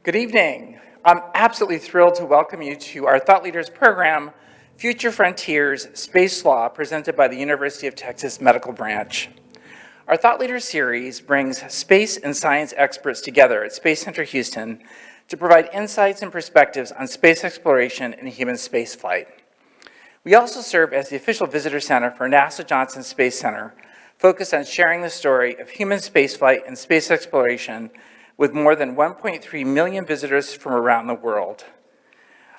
Good evening. I'm absolutely thrilled to welcome you to our Thought Leaders program, Future Frontiers Space Law, presented by the University of Texas Medical Branch. Our Thought Leaders series brings space and science experts together at Space Center Houston to provide insights and perspectives on space exploration and human spaceflight. We also serve as the official visitor center for NASA Johnson Space Center, focused on sharing the story of human spaceflight and space exploration with more than 1.3 million visitors from around the world.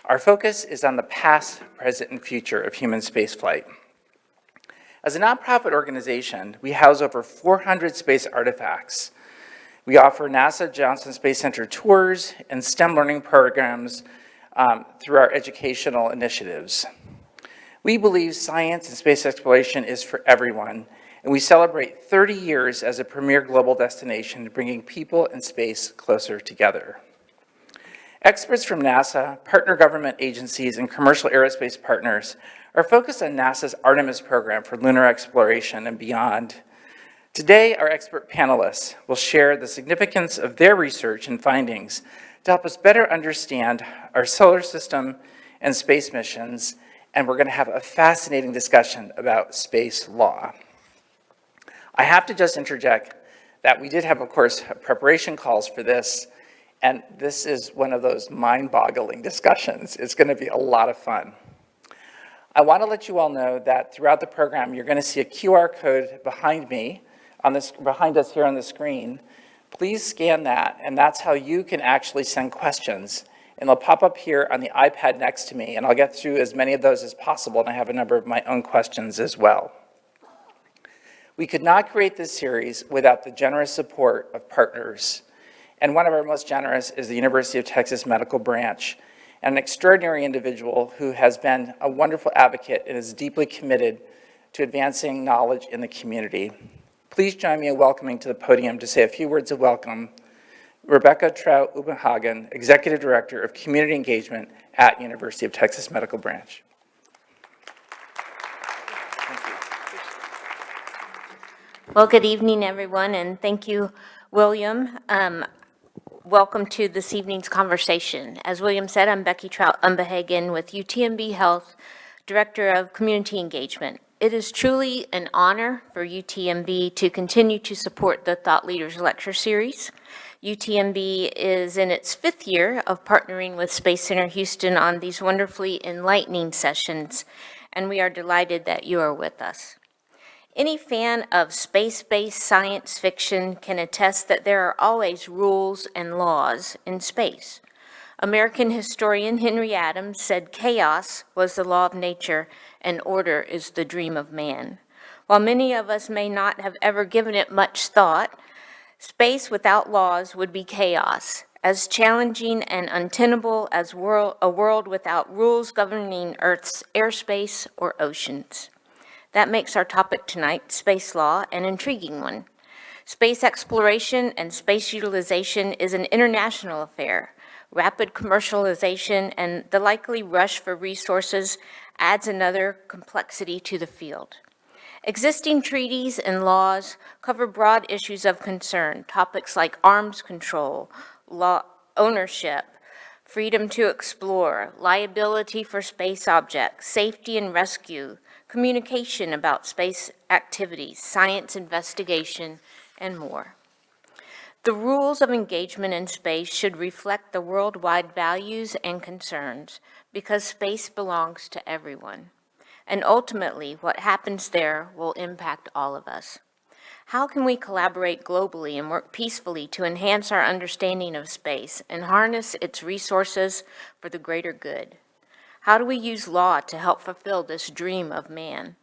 Our focus is on the past, present, and future of human spaceflight. As a nonprofit organization, we house over 400 space artifacts. We offer NASA Johnson Space Center tours and STEM learning programs through our educational initiatives. We believe science and space exploration is for everyone, and we celebrate 30 years as a premier global destination, bringing people and space closer together. Experts from NASA, partner government agencies, and commercial aerospace partners are focused on NASA's Artemis program for lunar exploration and beyond. Today, our expert panelists will share the significance of their research and findings to help us better understand our solar system and space missions, and we're going to have a fascinating discussion about space law. I have to just interject that we did have, of course, preparation calls for this, and this is one of those mind-boggling discussions. It's going to be a lot of fun. I want to let you all know that throughout the program, you're going to see a QR code behind me, behind us here on the screen. Please scan that, and that's how you can actually send questions. And they'll pop up here on the iPad next to me, and I'll get through as many of those as possible, and I have a number of my own questions as well. We could not create this series without the generous support of partners. And one of our most generous is the University of Texas Medical Branch, an extraordinary individual who has been a wonderful advocate and is deeply committed to advancing knowledge in the community. Please join me in welcoming to the podium to say a few words of welcome, Rebecca Trout-Ubenhagen, Executive Director of Community Engagement at University of Texas Medical Branch. Well, good evening, everyone, and thank you, William. Welcome to this evening's conversation. As William said, I'm Becky Trout-Ubenhagen with UTMB Health, Director of Community Engagement. It is truly an honor for UTMB to continue to support the Thought Leaders Lecture Series. UTMB is in its 5th year of partnering with Space Center Houston on these wonderfully enlightening sessions, and we are delighted that you are with us. Any fan of space-based science fiction can attest that there are always rules and laws in space. American historian Henry Adams said chaos was the law of nature and order is the dream of man. While many of us may not have ever given it much thought, space without laws would be chaos, as challenging and untenable as a world without rules governing Earth's airspace or oceans. That makes our topic tonight, space law, an intriguing one. Space exploration and space utilization is an international affair. Rapid commercialization and the likely rush for resources adds another complexity to the field. Existing treaties and laws cover broad issues of concern, topics like arms control, law ownership, freedom to explore, liability for space objects, safety and rescue, communication about space activities, science investigation, and more. The rules of engagement in space should reflect the worldwide values and concerns because space belongs to everyone. And ultimately, what happens there will impact all of us. How can we collaborate globally and work peacefully to enhance our understanding of space and harness its resources for the greater good? How do we use law to help fulfill this dream of man?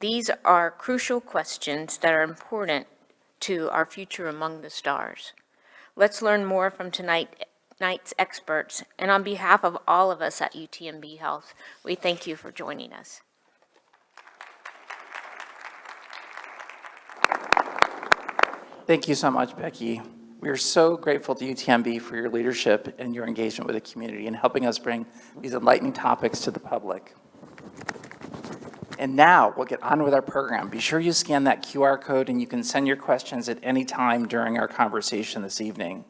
These are crucial questions that are important to our future among the stars. Let's learn more from tonight's experts, and on behalf of all of us at UTMB Health, we thank you for joining us. Thank you so much, Becky. We are so grateful to UTMB for your leadership and your engagement with the community and helping us bring these enlightening topics to the public. And now we'll get on with our program. Be sure you scan that QR code and you can send your questions at any time during our conversation this evening.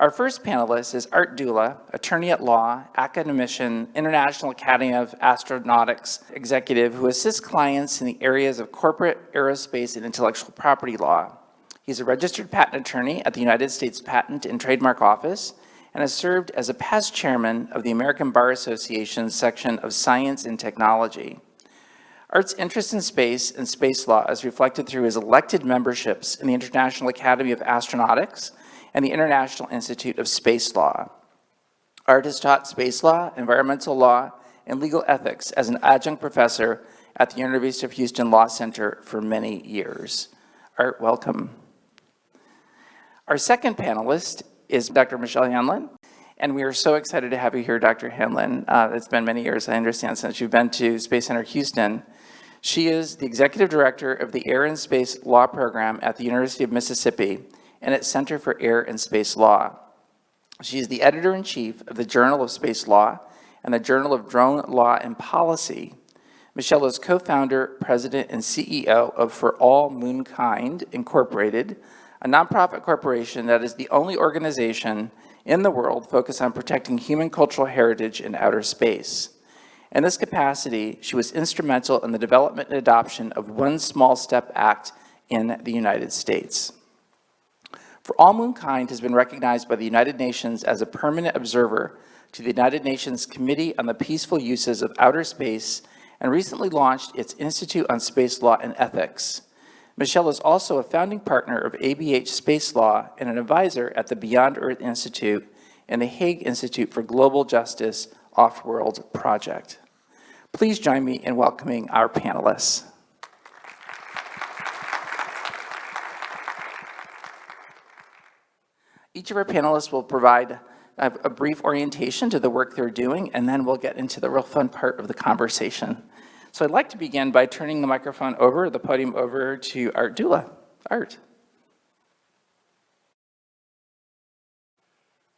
Our first panelist is Art Dula, attorney at law, academician, International Academy of Astronautics executive who assists clients in the areas of corporate, aerospace, and intellectual property law. He's a registered patent attorney at the United States Patent and Trademark Office and has served as a past chairman of the American Bar Association's section of Science and Technology. Art's interest in space and space law is reflected through his elected memberships in the International Academy of Astronautics and the International Institute of Space Law. Art has taught space law, environmental law, and legal ethics as an adjunct professor at the University of Houston Law Center for many years. Art, welcome. Our second panelist is Dr. Michelle Hanlon, and we are so excited to have you here, Dr. Hanlon. It's been many years, I understand, since you've been to Space Center Houston. She is the executive director of the Air and Space Law Program at the University of Mississippi and its Center for Air and Space Law. She is the editor-in-chief of the Journal of Space Law and the Journal of Drone Law and Policy. Michelle is co-founder, president, and CEO of For All Moonkind, Incorporated, a nonprofit corporation that is the only organization in the world focused on protecting human cultural heritage in outer space. In this capacity, she was instrumental in the development and adoption of One Small Step Act in the United States. For All Moonkind has been recognized by the United Nations as a permanent observer to the United Nations Committee on the Peaceful Uses of Outer Space and recently launched its Institute on Space Law and Ethics. Michelle is also a founding partner of ABH Space Law and an advisor at the Beyond Earth Institute and the Hague Institute for Global Justice Off-World Project. Please join me in welcoming our panelists. Each of our panelists will provide a brief orientation to the work they're doing, and then we'll get into the real fun part of the conversation. So I'd like to begin by turning the microphone over, the podium over to Art Dula. Art.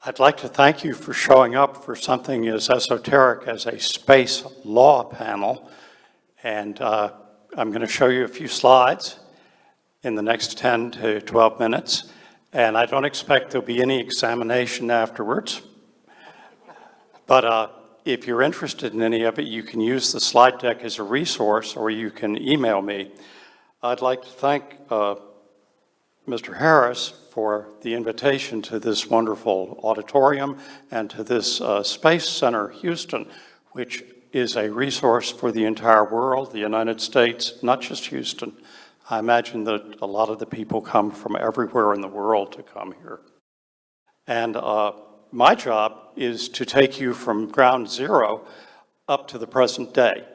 I'd like to thank you for showing up for something as esoteric as a space law panel. And I'm going to show you a few slides in the next 10 to 12 minutes. And I don't expect there'll be any examination afterwards. But if you're interested in any of it, you can use the slide deck as a resource or you can email me. I'd like to thank Mr. Harris for the invitation to this wonderful auditorium and to this Space Center Houston, which is a resource for the entire world, the United States, not just Houston. I imagine that a lot of the people come from everywhere in the world to come here. And my job is to take you from ground zero up to the present day.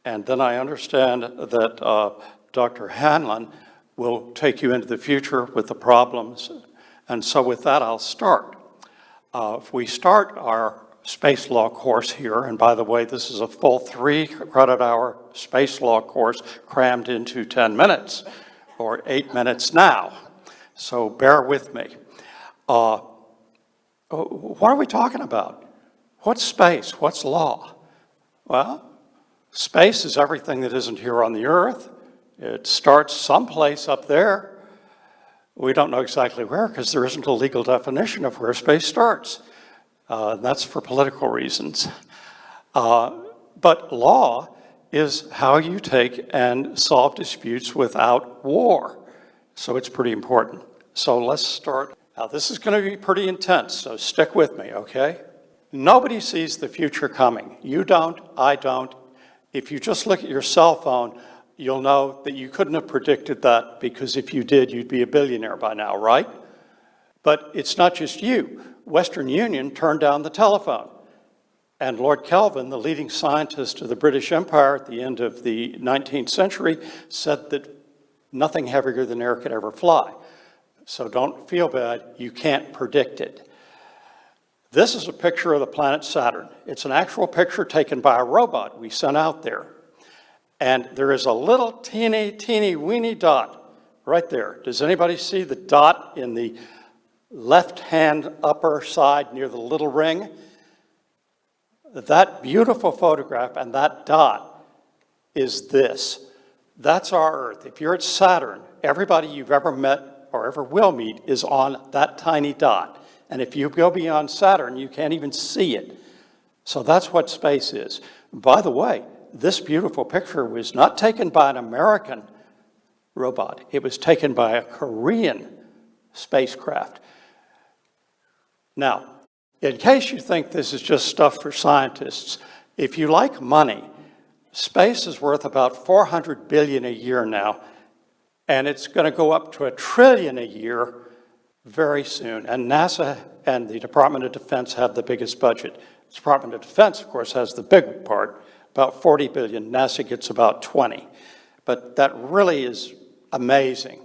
And then I understand that Dr. Hanlon will take you into the future with the problems. And so with that, I'll start. If we start our space law course here, and by the way, this is a full 3 credit hour space law course crammed into 10 minutes, or 8 minutes now. So bear with me. What are we talking about? What's space? What's law? Well, space is everything that isn't here on the Earth. It starts someplace up there. We don't know exactly where because there isn't a legal definition of where space starts. That's for political reasons. But law is how you take and solve disputes without war. So it's pretty important. So let's start. Now this is going to be pretty intense, so stick with me, okay? Nobody sees the future coming. You don't, I don't. If you just look at your cell phone, you'll know that you couldn't have predicted that because if you did, you'd be a billionaire by now, right? But it's not just you. Western Union turned down the telephone. And Lord Kelvin, the leading scientist of the British Empire at the end of the 19th century, said that nothing heavier than air could ever fly. So don't feel bad, you can't predict it. This is a picture of the planet Saturn. It's an actual picture taken by a robot we sent out there. And there is a little teeny weeny dot right there. Does anybody see the dot in the left-hand upper side near the little ring? That beautiful photograph and that dot is this. That's our Earth. If you're at Saturn, everybody you've ever met or ever will meet is on that tiny dot. And if you go beyond Saturn, you can't even see it. So that's what space is. By the way, this beautiful picture was not taken by an American robot. It was taken by a Korean spacecraft. Now, in case you think this is just stuff for scientists, if you like money, space is worth about $400 billion a year now, and it's going to go up to $1 trillion a year very soon. And NASA and the Department of Defense have the biggest budget. The Department of Defense, of course, has the big part, about $40 billion. NASA gets about 20. But that really is amazing.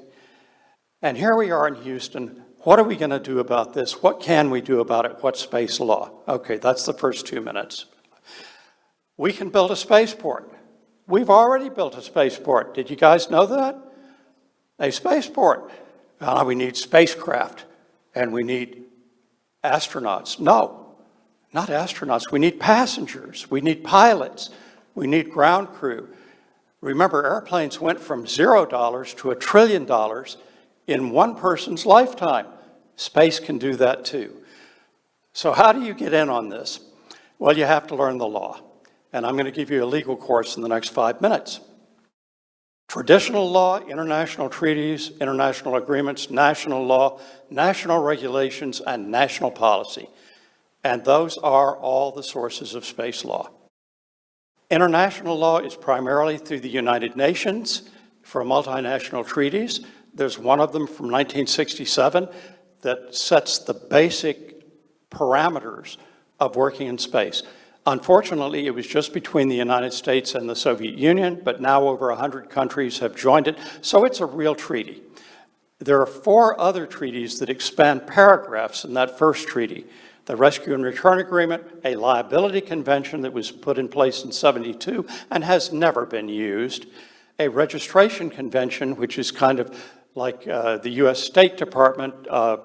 And here we are in Houston. What are we going to do about this? What can we do about it? What's space law? Okay, that's the first 2 minutes. We can build a spaceport. We've already built a spaceport. Did you guys know that? A spaceport. We need spacecraft, and we need astronauts. No, not astronauts. We need passengers. We need pilots. We need ground crew. Remember, airplanes went from $0 to $1 trillion in one person's lifetime. Space can do that too. So how do you get in on this? Well, you have to learn the law. And I'm going to give you a legal course in the next 5 minutes. Traditional law, international treaties, international agreements, national law, national regulations, and national policy. And those are all the sources of space law. International law is primarily through the United Nations for multinational treaties. There's one of them from 1967 that sets the basic parameters of working in space. Unfortunately, it was just between the United States and the Soviet Union, but now over 100 countries have joined it, so it's a real treaty. There are 4 other treaties that expand paragraphs in that first treaty. The Rescue and Return Agreement, a liability convention that was put in place in '72 and has never been used, a registration convention, which is kind of like the U.S. State Department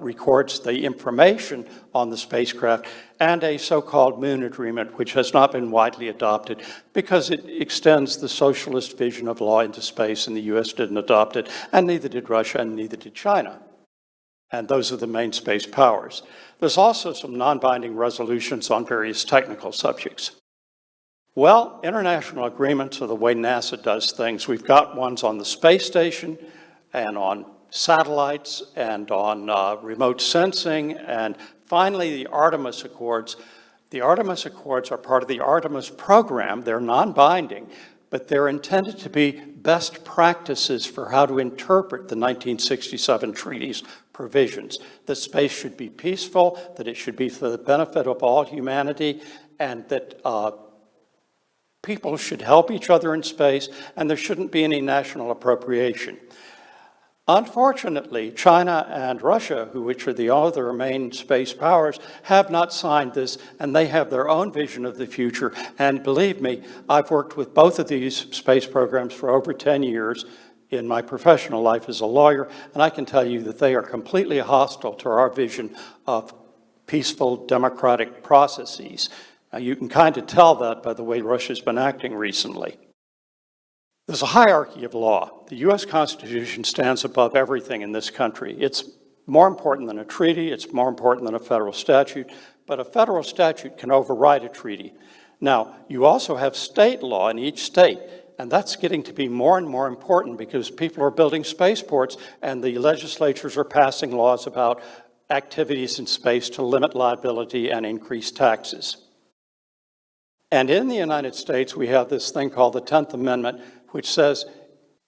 records the information on the spacecraft, and a so-called Moon Agreement, which has not been widely adopted because it extends the socialist vision of law into space, and the U.S. didn't adopt it, and neither did Russia, and neither did China. And those are the main space powers. There's also some non-binding resolutions on various technical subjects. Well, international agreements are the way NASA does things. We've got ones on the space station, and on satellites, and on remote sensing, and finally the Artemis Accords. The Artemis Accords are part of the Artemis program. They're non-binding, but they're intended to be best practices for how to interpret the 1967 treaty's provisions. That space should be peaceful, that it should be for the benefit of all humanity, and that people should help each other in space, and there shouldn't be any national appropriation. Unfortunately, China and Russia, which are the other main space powers, have not signed this, and they have their own vision of the future. And believe me, I've worked with both of these space programs for over 10 years in my professional life as a lawyer, and I can tell you that they are completely hostile to our vision of peaceful democratic processes. Now, you can kind of tell that by the way Russia's been acting recently. There's a hierarchy of law. The U.S. Constitution stands above everything in this country. It's more important than a treaty, it's more important than a federal statute, but a federal statute can override a treaty. Now, you also have state law in each state, and that's getting to be more and more important because people are building spaceports and the legislatures are passing laws about activities in space to limit liability and increase taxes. And in the United States, we have this thing called the 10th Amendment, which says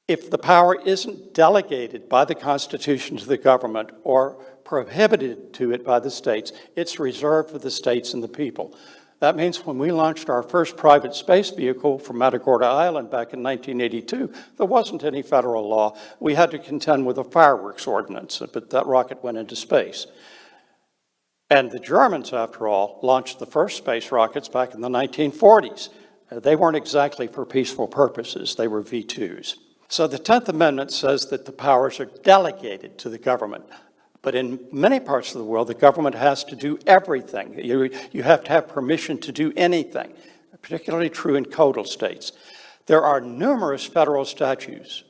if the power isn't delegated by the Constitution to the government or prohibited to it by the states, it's reserved for the states and the people. That means when we launched our first private space vehicle from Matagorda Island back in 1982, there wasn't any federal law. We had to contend with a fireworks ordinance, but that rocket went into space. And the Germans, after all, launched the first space rockets back in the 1940s. They weren't exactly for peaceful purposes. They were V2s. So the 10th Amendment says that the powers are delegated to the government. But in many parts of the world, the government has to do everything. You have to have permission to do anything, particularly true in coastal states. There are numerous federal statutes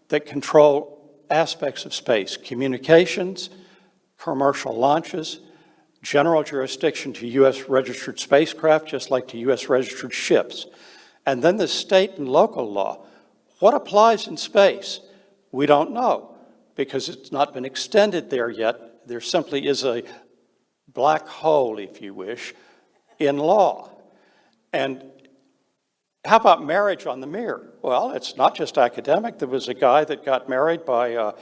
that control aspects of space: communications, commercial launches, general jurisdiction to U.S. registered spacecraft, just like to U.S. registered ships. And then the state and local law. What applies in space? We don't know, because it's not been extended there yet. There simply is a black hole, if you wish, in law. And how about marriage on the Mir? Well, it's not just academic. There was a guy that got married by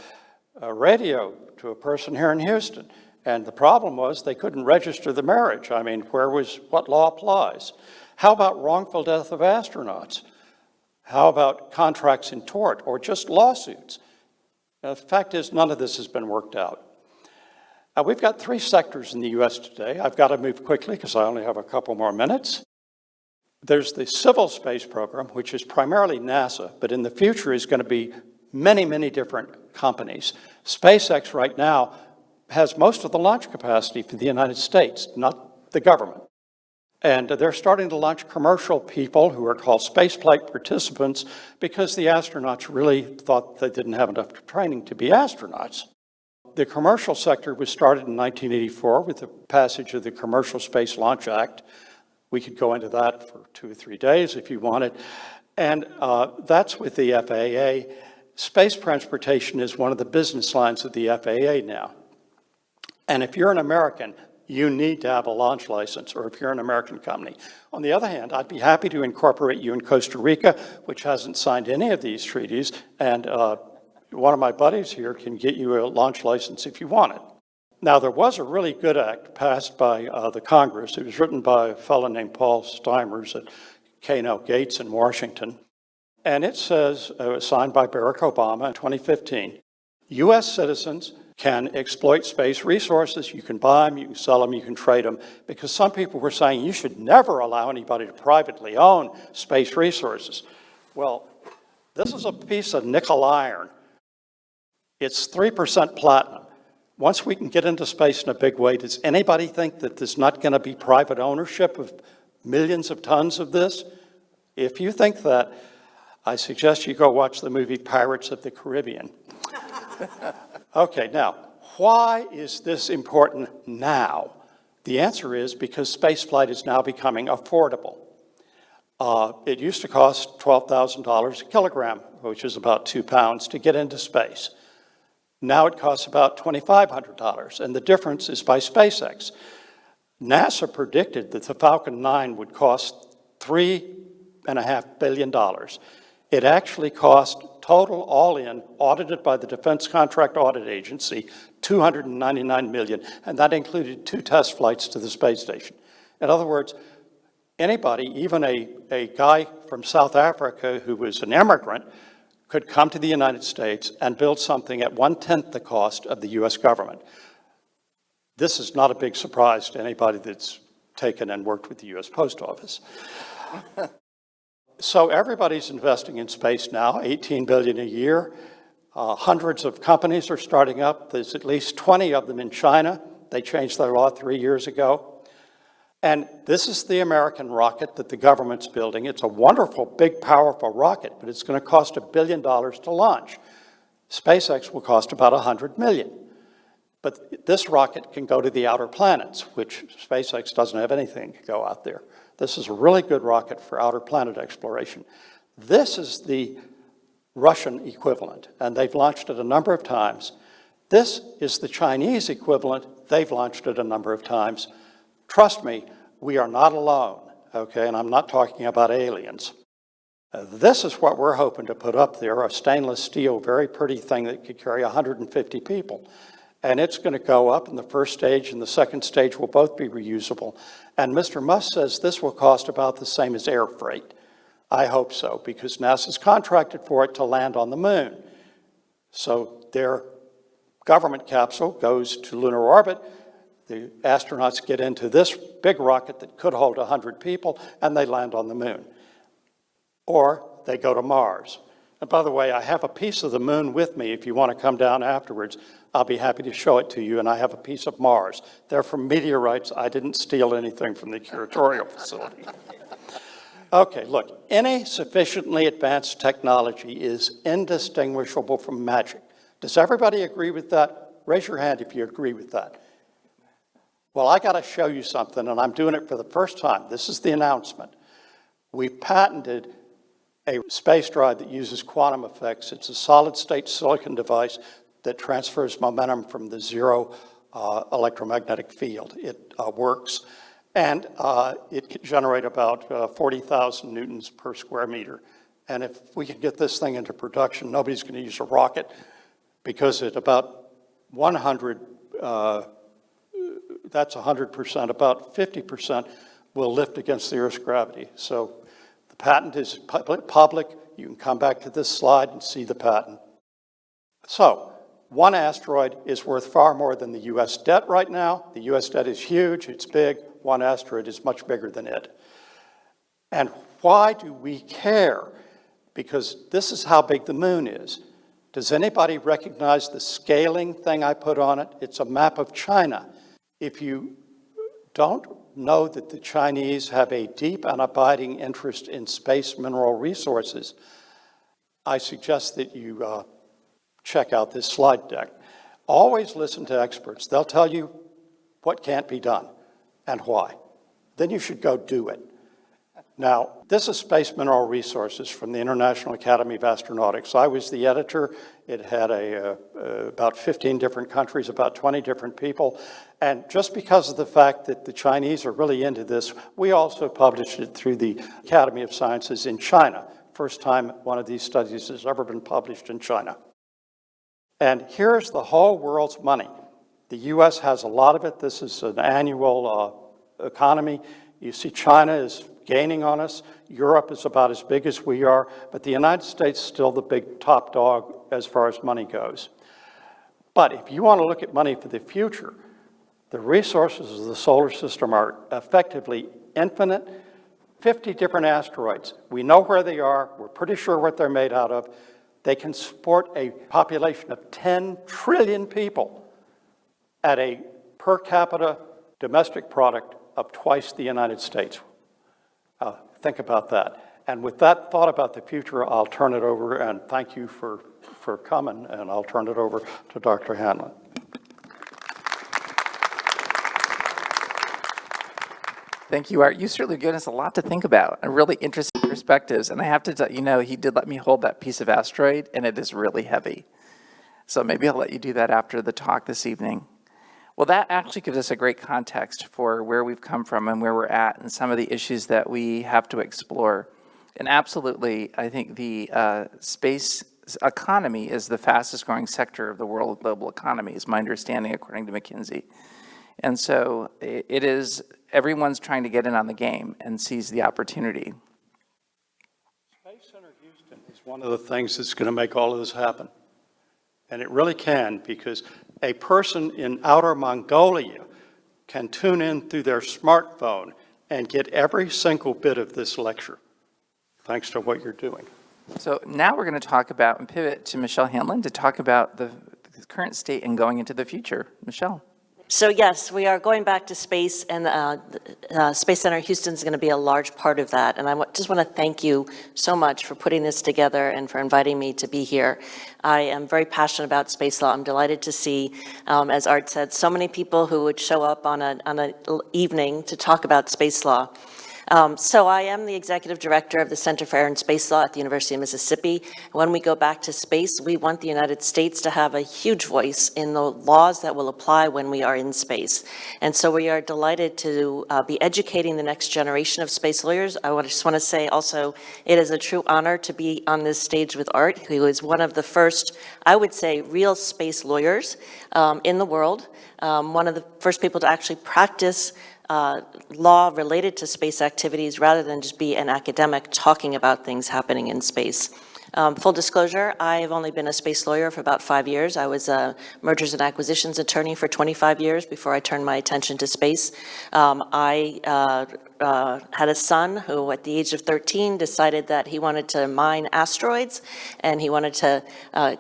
a radio to a person here in Houston. And the problem was they couldn't register the marriage. I mean, what law applies? How about wrongful death of astronauts? How about contracts in tort or just lawsuits? Now, the fact is, none of this has been worked out. Now, we've got 3 sectors in the U.S. today. I've got to move quickly because I only have a couple more minutes. There's the civil space program, which is primarily NASA, but in the future is going to be many, many different companies. SpaceX right now has most of the launch capacity for the United States, not the government. And they're starting to launch commercial people who are called spaceflight participants because the astronauts really thought they didn't have enough training to be astronauts. The commercial sector was started in 1984 with the passage of the Commercial Space Launch Act. We could go into that for 2 or 3 days if you wanted. And that's with the FAA. Space transportation is one of the business lines of the FAA now. And if you're an American, you need to have a launch license, or if you're an American company. On the other hand, I'd be happy to incorporate you in Costa Rica, which hasn't signed any of these treaties, and one of my buddies here can get you a launch license if you want it. Now, there was a really good act passed by the Congress. It was written by a fellow named Paul Steimers at K&L Gates in Washington. And it says, signed by Barack Obama in 2015, U.S. citizens can exploit space resources. You can buy them, you can sell them, you can trade them, because some people were saying you should never allow anybody to privately own space resources. Well, this is a piece of nickel iron. It's 3% platinum. Once we can get into space in a big way, does anybody think that there's not going to be private ownership of millions of tons of this? If you think that, I suggest you go watch the movie Pirates of the Caribbean. Okay, now, why is this important now? The answer is because spaceflight is now becoming affordable. It used to cost $12,000 a kilogram, which is about 2 pounds, to get into space. Now it costs about $2,500, and the difference is by SpaceX. NASA predicted that the Falcon 9 would cost $3.5 billion. It actually cost total all-in, audited by the Defense Contract Audit Agency, $299 million, and that included 2 test flights to the space station. In other words, anybody, even a guy from South Africa who was an immigrant, could come to the United States and build something at 1/10 the cost of the U.S. government. This is not a big surprise to anybody that's taken and worked with the U.S. Post Office. So everybody's investing in space now, $18 billion a year. Hundreds of companies are starting up. There's at least 20 of them in China. They changed their law 3 years ago. And this is the American rocket that the government's building. It's a wonderful, big, powerful rocket, but it's going to cost $1 billion to launch. SpaceX will cost about $100 million. But this rocket can go to the outer planets, which SpaceX doesn't have anything to go out there. This is a really good rocket for outer planet exploration. This is the Russian equivalent, and they've launched it a number of times. This is the Chinese equivalent. They've launched it a number of times. Trust me, we are not alone, okay? And I'm not talking about aliens. This is what we're hoping to put up there, a stainless steel, very pretty thing that could carry 150 people. And it's going to go up, and the first stage and the second stage will both be reusable. And Mr. Musk says this will cost about the same as air freight. I hope so, because NASA's contracted for it to land on the moon. So their government capsule goes to lunar orbit. The astronauts get into this big rocket that could hold 100 people, and they land on the moon. Or they go to Mars. And by the way, I have a piece of the moon with me. If you want to come down afterwards, I'll be happy to show it to you. And I have a piece of Mars. They're from meteorites. I didn't steal anything from the curatorial facility. Okay, look, any sufficiently advanced technology is indistinguishable from magic. Does everybody agree with that? Raise your hand if you agree with that. Well, I got to show you something, and I'm doing it for the first time. This is the announcement. We patented a space drive that uses quantum effects. It's a solid-state silicon device that transfers momentum from the zero electromagnetic field. It works, and it can generate about 40,000 newtons per square meter. And if we can get this thing into production, nobody's going to use a rocket, because at about 100, that's 100%, about 50% will lift against the Earth's gravity. So the patent is public. You can come back to this slide and see the patent. So one asteroid is worth far more than the US debt right now. The US debt is huge, it's big. One asteroid is much bigger than it. And why do we care? Because this is how big the moon is. Does anybody recognize the scaling thing I put on it? It's a map of China. If you don't know that the Chinese have a deep and abiding interest in space mineral resources, I suggest that you check out this slide deck. Always listen to experts. They'll tell you what can't be done and why. Then you should go do it. Now, this is Space Mineral Resources from the International Academy of Astronautics. I was the editor. It had about 15 different countries, about 20 different people. And just because of the fact that the Chinese are really into this, we also published it through the Academy of Sciences in China. First time one of these studies has ever been published in China. And here's the whole world's money. The US has a lot of it. This is an annual economy. You see China is gaining on us. Europe is about as big as we are, but the United States is still the big top dog as far as money goes. But if you want to look at money for the future, the resources of the solar system are effectively infinite. 50 different asteroids. We know where they are. We're pretty sure what they're made out of. They can support a population of 10 trillion people at a per capita domestic product of twice the United States. Think about that. And with that thought about the future, I'll turn it over, and thank you for coming, and I'll turn it over to Dr. Hanlon. Thank you, Art. You certainly given us a lot to think about and really interesting perspectives. And I have to tell you, he did let me hold that piece of asteroid, and it is really heavy. So maybe I'll let you do that after the talk this evening. Well, that actually gives us a great context for where we've come from and where we're at and some of the issues that we have to explore. And absolutely, I think the space economy is the fastest growing sector of the world global economy, is my understanding, according to McKinsey. And so it is, everyone's trying to get in on the game and seize the opportunity. Space Center Houston is one of the things that's going to make all of this happen. And it really can, because a person in outer Mongolia can tune in through their smartphone and get every single bit of this lecture, thanks to what you're doing. So now we're going to talk about and pivot to Michelle Hanlon to talk about the current state and going into the future. Michelle. So yes, we are going back to space, and Space Center Houston is going to be a large part of that. And I just want to thank you so much for putting this together and for inviting me to be here. I am very passionate about space law. I'm delighted to see, as Art said, so many people who would show up on an evening to talk about space law. So I am the executive director of the Center for Air and Space Law at the University of Mississippi. When we go back to space, we want the United States to have a huge voice in the laws that will apply when we are in space. And so we are delighted to be educating the next generation of space lawyers. I just want to say also, it is a true honor to be on this stage with Art, who is one of the first, I would say, real space lawyers in the world. One of the first people to actually practice law related to space activities rather than just be an academic talking about things happening in space. Full disclosure, I have only been a space lawyer for about 5 years. I was a mergers and acquisitions attorney for 25 years before I turned my attention to space. I had a son who, at the age of 13, decided that he wanted to mine asteroids and he wanted to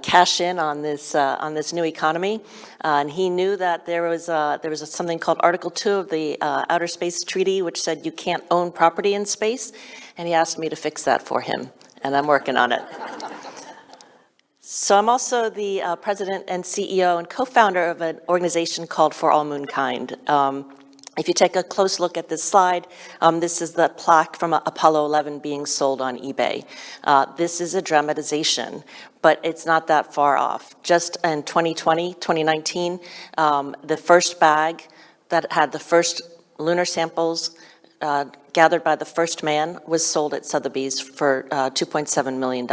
cash in on this new economy. And he knew that there was something called Article 2 of the Outer Space Treaty, which said you can't own property in space. And he asked me to fix that for him, and I'm working on it. So I'm also the president and CEO and co-founder of an organization called For All Moonkind. If you take a close look at this slide, this is the plaque from Apollo 11 being sold on eBay. This is a dramatization, but it's not that far off. Just in 2019, the first bag that had the first lunar samples gathered by the first man was sold at Sotheby's for $2.7 million.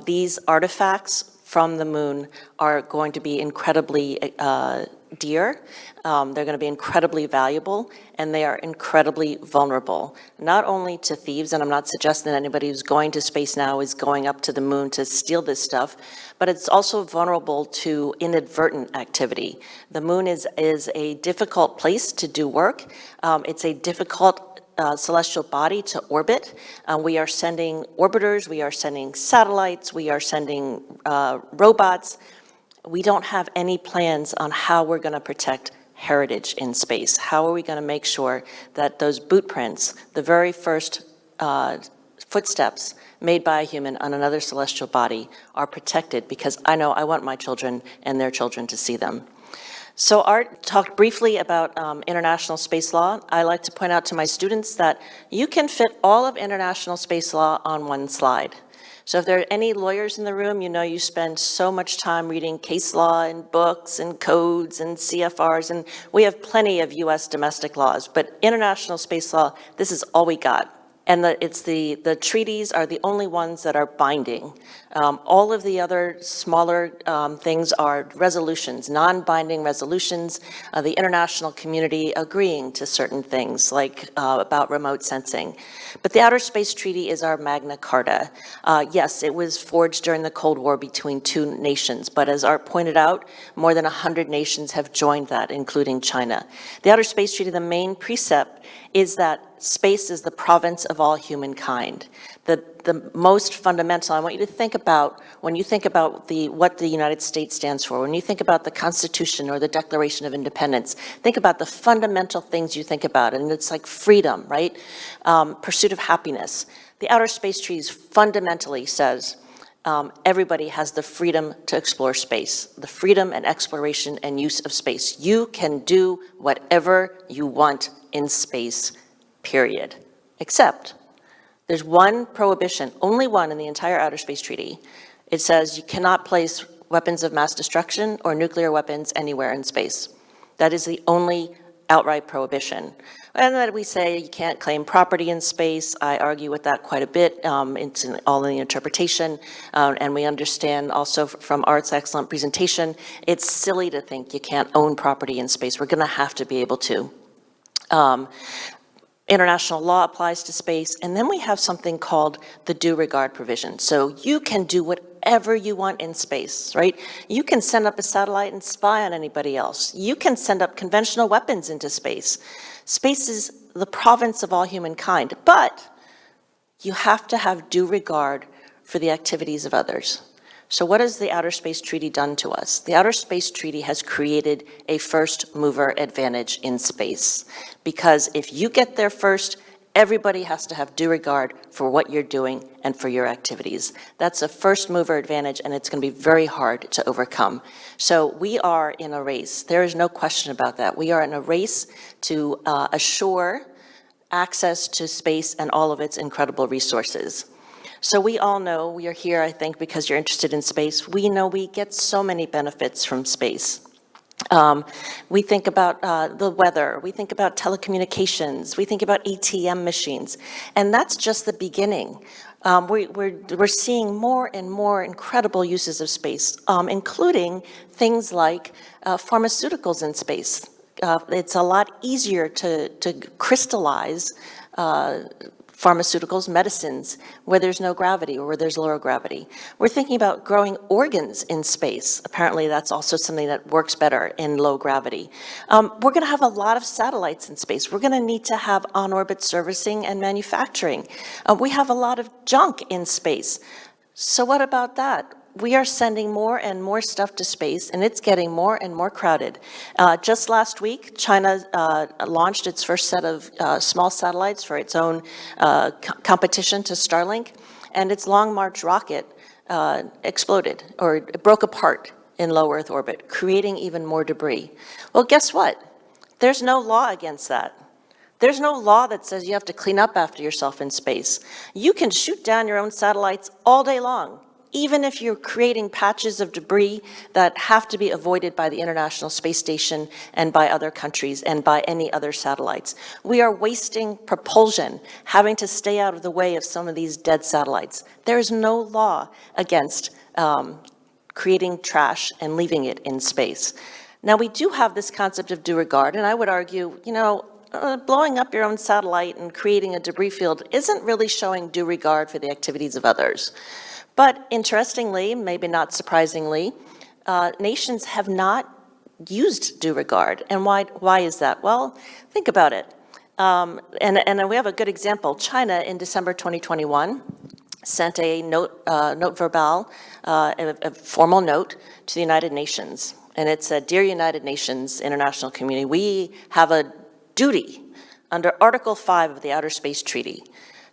These artifacts from the moon are going to be incredibly dear. They're going to be incredibly valuable, and they are incredibly vulnerable, not only to thieves, and I'm not suggesting that anybody who's going to space now is going up to the moon to steal this stuff, but it's also vulnerable to inadvertent activity. The moon is a difficult place to do work. It's a difficult celestial body to orbit. We are sending orbiters, we are sending satellites, we are sending robots. We don't have any plans on how we're going to protect heritage in space. How are we going to make sure that those boot prints, the very first footsteps made by a human on another celestial body, are protected? Because I know I want my children and their children to see them. So Art talked briefly about international space law. I like to point out to my students that you can fit all of international space law on one slide. So if there are any lawyers in the room, you know you spend so much time reading case law and books and codes and CFRs, and we have plenty of US domestic laws, but international space law, this is all we got. And the treaties are the only ones that are binding. All of the other smaller things are resolutions, non-binding resolutions, the international community agreeing to certain things, like about remote sensing. But the Outer Space Treaty is our Magna Carta. Yes, it was forged during the Cold War between two nations, but as Art pointed out, more than 100 nations have joined that, including China. The Outer Space Treaty, the main precept is that space is the province of all humankind. The most fundamental, I want you to think about, when you think about what the United States stands for, when you think about the Constitution or the Declaration of Independence, think about the fundamental things you think about, and it's like freedom, right? Pursuit of happiness. The Outer Space Treaty fundamentally says everybody has the freedom to explore space, the freedom and exploration and use of space. You can do whatever you want in space, period. Except there's one prohibition, only one in the entire Outer Space Treaty. It says you cannot place weapons of mass destruction or nuclear weapons anywhere in space. That is the only outright prohibition. And then we say you can't claim property in space. I argue with that quite a bit. It's all in the interpretation. And we understand also from Art's excellent presentation, it's silly to think you can't own property in space. We're going to have to be able to. International law applies to space, and then we have something called the due regard provision. So you can do whatever you want in space, right? You can send up a satellite and spy on anybody else. You can send up conventional weapons into space. Space is the province of all humankind, but you have to have due regard for the activities of others. So what has the Outer Space Treaty done to us? The Outer Space Treaty has created a first mover advantage in space. Because if you get there first, everybody has to have due regard for what you're doing and for your activities. That's a first mover advantage, and it's going to be very hard to overcome. So we are in a race. There is no question about that. We are in a race to assure access to space and all of its incredible resources. So we all know, we are here, I think, because you're interested in space. We know we get so many benefits from space. We think about the weather, we think about telecommunications, we think about ATM machines, and that's just the beginning. We're seeing more and more incredible uses of space, including things like pharmaceuticals in space. It's a lot easier to crystallize pharmaceuticals, medicines, where there's no gravity or where there's lower gravity. We're thinking about growing organs in space. Apparently that's also something that works better in low gravity. We're going to have a lot of satellites in space. We're going to need to have on-orbit servicing and manufacturing. We have a lot of junk in space. So what about that? We are sending more and more stuff to space, and it's getting more and more crowded. Just last week, China launched its first set of small satellites for its own competition to Starlink, and its Long March rocket exploded or it broke apart in low Earth orbit, creating even more debris. Well, guess what? There's no law against that. There's no law that says you have to clean up after yourself in space. You can shoot down your own satellites all day long, even if you're creating patches of debris that have to be avoided by the International Space Station and by other countries and by any other satellites. We are wasting propulsion, having to stay out of the way of some of these dead satellites. There is no law against creating trash and leaving it in space. Now, we do have this concept of due regard, and I would argue, blowing up your own satellite and creating a debris field isn't really showing due regard for the activities of others. But interestingly, maybe not surprisingly, nations have not used due regard. And why is that? Well, think about it. And we have a good example. China in December 2021 sent a note verbal, a formal note to the United Nations. And it said, "Dear United Nations international community, we have a duty under Article 5 of the Outer Space Treaty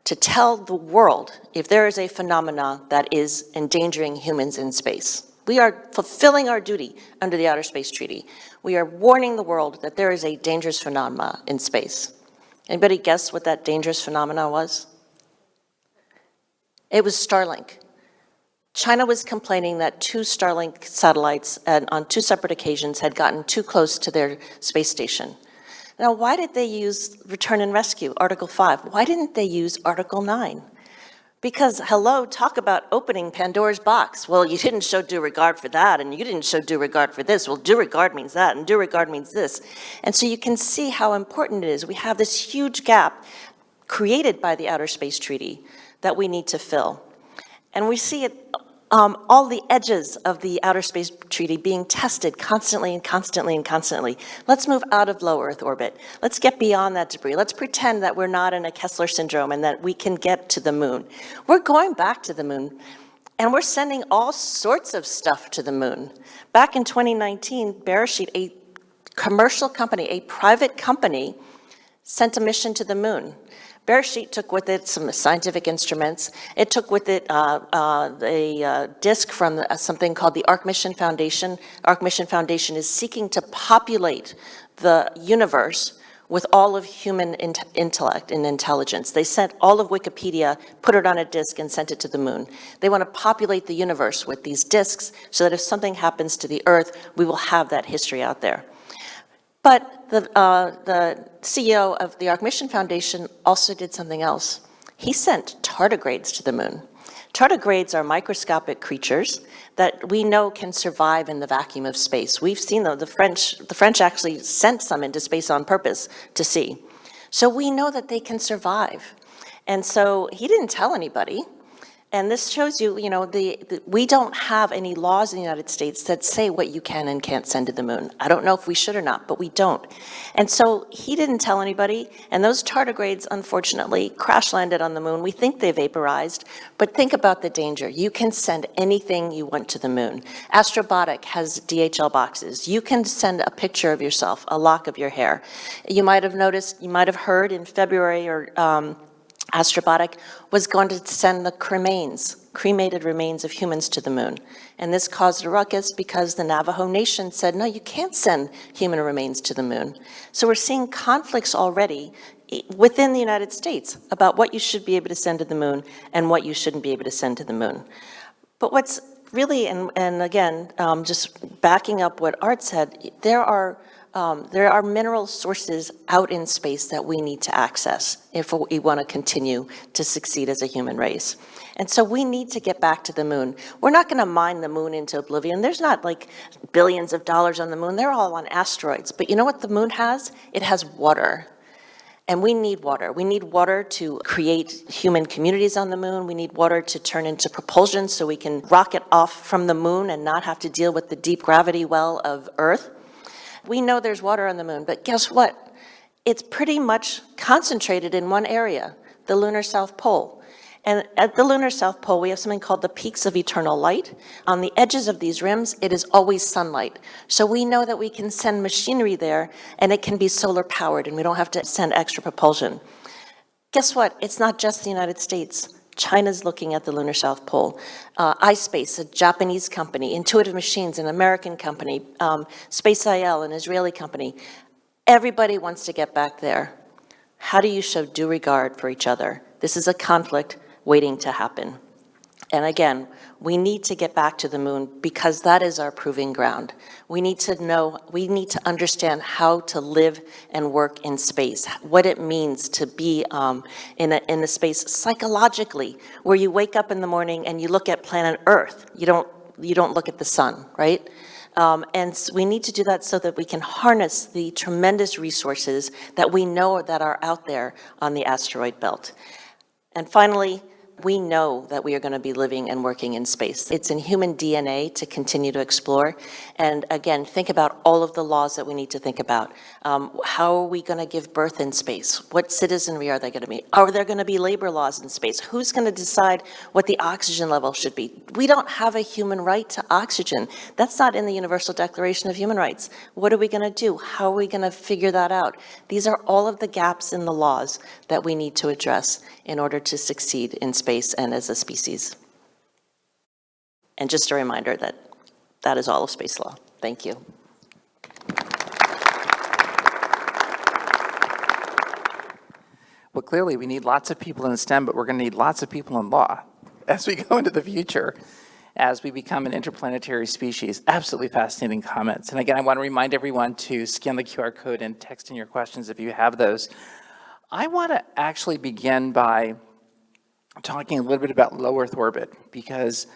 to tell the world if there is a phenomena that is endangering humans in space. We are fulfilling our duty under the Outer Space Treaty. We are warning the world that there is a dangerous phenomena in space." Anybody guess what that dangerous phenomena was? It was Starlink. China was complaining that 2 Starlink satellites on 2 separate occasions had gotten too close to their space station. Now, why did they use return and rescue, Article 5? Why didn't they use Article 9? Because, hello, talk about opening Pandora's box. Well, you didn't show due regard for that, and you didn't show due regard for this. Well, due regard means that, and due regard means this. And so you can see how important it is. We have this huge gap created by the Outer Space Treaty that we need to fill. And we see it, all the edges of the Outer Space Treaty being tested constantly and constantly and constantly. Let's move out of low Earth orbit. Let's get beyond that debris. Let's pretend that we're not in a Kessler syndrome and that we can get to the moon. We're going back to the moon, and we're sending all sorts of stuff to the moon. Back in 2019, Beresheet, a commercial company, a private company, sent a mission to the moon. Beresheet took with it some scientific instruments. It took with it a disc from something called the Arc Mission Foundation. Arc Mission Foundation is seeking to populate the universe with all of human intellect and intelligence. They sent all of Wikipedia, put it on a disc, and sent it to the moon. They want to populate the universe with these discs so that if something happens to the Earth, we will have that history out there. But the CEO of the Arc Mission Foundation also did something else. He sent tardigrades to the moon. Tardigrades are microscopic creatures that we know can survive in the vacuum of space. We've seen them. The French actually sent some into space on purpose to see. So we know that they can survive. And so he didn't tell anybody. And this shows you, we don't have any laws in the United States that say what you can and can't send to the moon. I don't know if we should or not, but we don't. And so he didn't tell anybody, and those tardigrades, unfortunately, crash landed on the moon. We think they vaporized, but think about the danger. You can send anything you want to the moon. Astrobotic has DHL boxes. You can send a picture of yourself, a lock of your hair. You might have noticed, you might have heard in February Astrobotic was going to send the cremated remains of humans to the moon. And this caused a ruckus because the Navajo Nation said, no, you can't send human remains to the moon. So we're seeing conflicts already within the United States about what you should be able to send to the moon and what you shouldn't be able to send to the moon. But what's really, and again, just backing up what Art said, there are mineral sources out in space that we need to access if we want to continue to succeed as a human race. And so we need to get back to the moon. We're not going to mine the moon into oblivion. There's not like billions of dollars on the moon. They're all on asteroids. But you know what the moon has? It has water. And we need water. We need water to create human communities on the moon. We need water to turn into propulsion so we can rocket off from the moon and not have to deal with the deep gravity well of Earth. We know there's water on the moon, but guess what? It's pretty much concentrated in one area, the lunar South Pole. And at the lunar South Pole, we have something called the peaks of eternal light. On the edges of these rims, it is always sunlight. So we know that we can send machinery there, and it can be solar powered, and we don't have to send extra propulsion. Guess what? It's not just the United States. China's looking at the lunar South Pole. iSpace, a Japanese company, Intuitive Machines, an American company, Space.il, an Israeli company. Everybody wants to get back there. How do you show due regard for each other? This is a conflict waiting to happen. And again, we need to get back to the moon because that is our proving ground. We need to understand how to live and work in space, what it means to be in a space psychologically, where you wake up in the morning and you look at planet Earth. You don't look at the sun, right? And we need to do that so that we can harness the tremendous resources that we know that are out there on the asteroid belt. And finally, we know that we are going to be living and working in space. It's in human DNA to continue to explore. And again, think about all of the laws that we need to think about. How are we going to give birth in space? What citizenry are they going to be? Are there going to be labor laws in space? Who's going to decide what the oxygen level should be? We don't have a human right to oxygen. That's not in the Universal Declaration of Human Rights. What are we going to do? How are we going to figure that out? These are all of the gaps in the laws that we need to address in order to succeed in space and as a species. And just a reminder that that is all of space law. Thank you. Well, clearly we need lots of people in STEM, but we're going to need lots of people in law as we go into the future, as we become an interplanetary species. Absolutely fascinating comments. And again, I want to remind everyone to scan the QR code and text in your questions if you have those. I want to actually begin by talking a little bit about low Earth orbit, because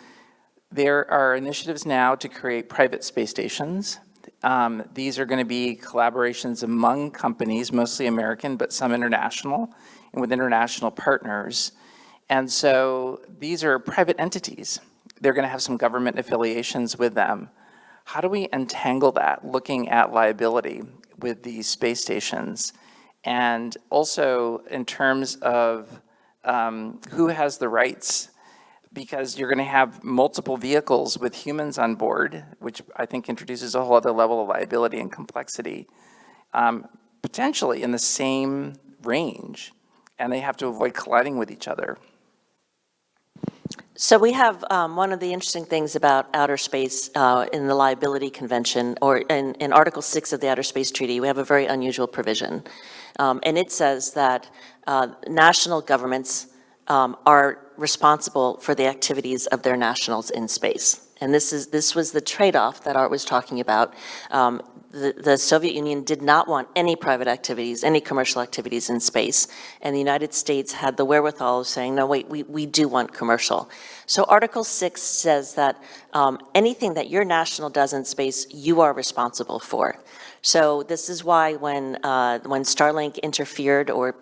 there are initiatives now to create private space stations. These are going to be collaborations among companies, mostly American, but some international, and with international partners. And so these are private entities. They're going to have some government affiliations with them. How do we untangle that, looking at liability with these space stations? And also in terms of who has the rights, because you're going to have multiple vehicles with humans on board, which I think introduces a whole other level of liability and complexity, potentially in the same range, and they have to avoid colliding with each other. So we have one of the interesting things about outer space in the Liability Convention, or in Article 6 of the Outer Space Treaty, we have a very unusual provision. And it says that national governments are responsible for the activities of their nationals in space. And this was the trade-off that Art was talking about. The Soviet Union did not want any private activities, any commercial activities in space. And the United States had the wherewithal of saying, no, wait, we do want commercial. So Article 6 says that anything that your national does in space, you are responsible for. So this is why when Starlink interfered or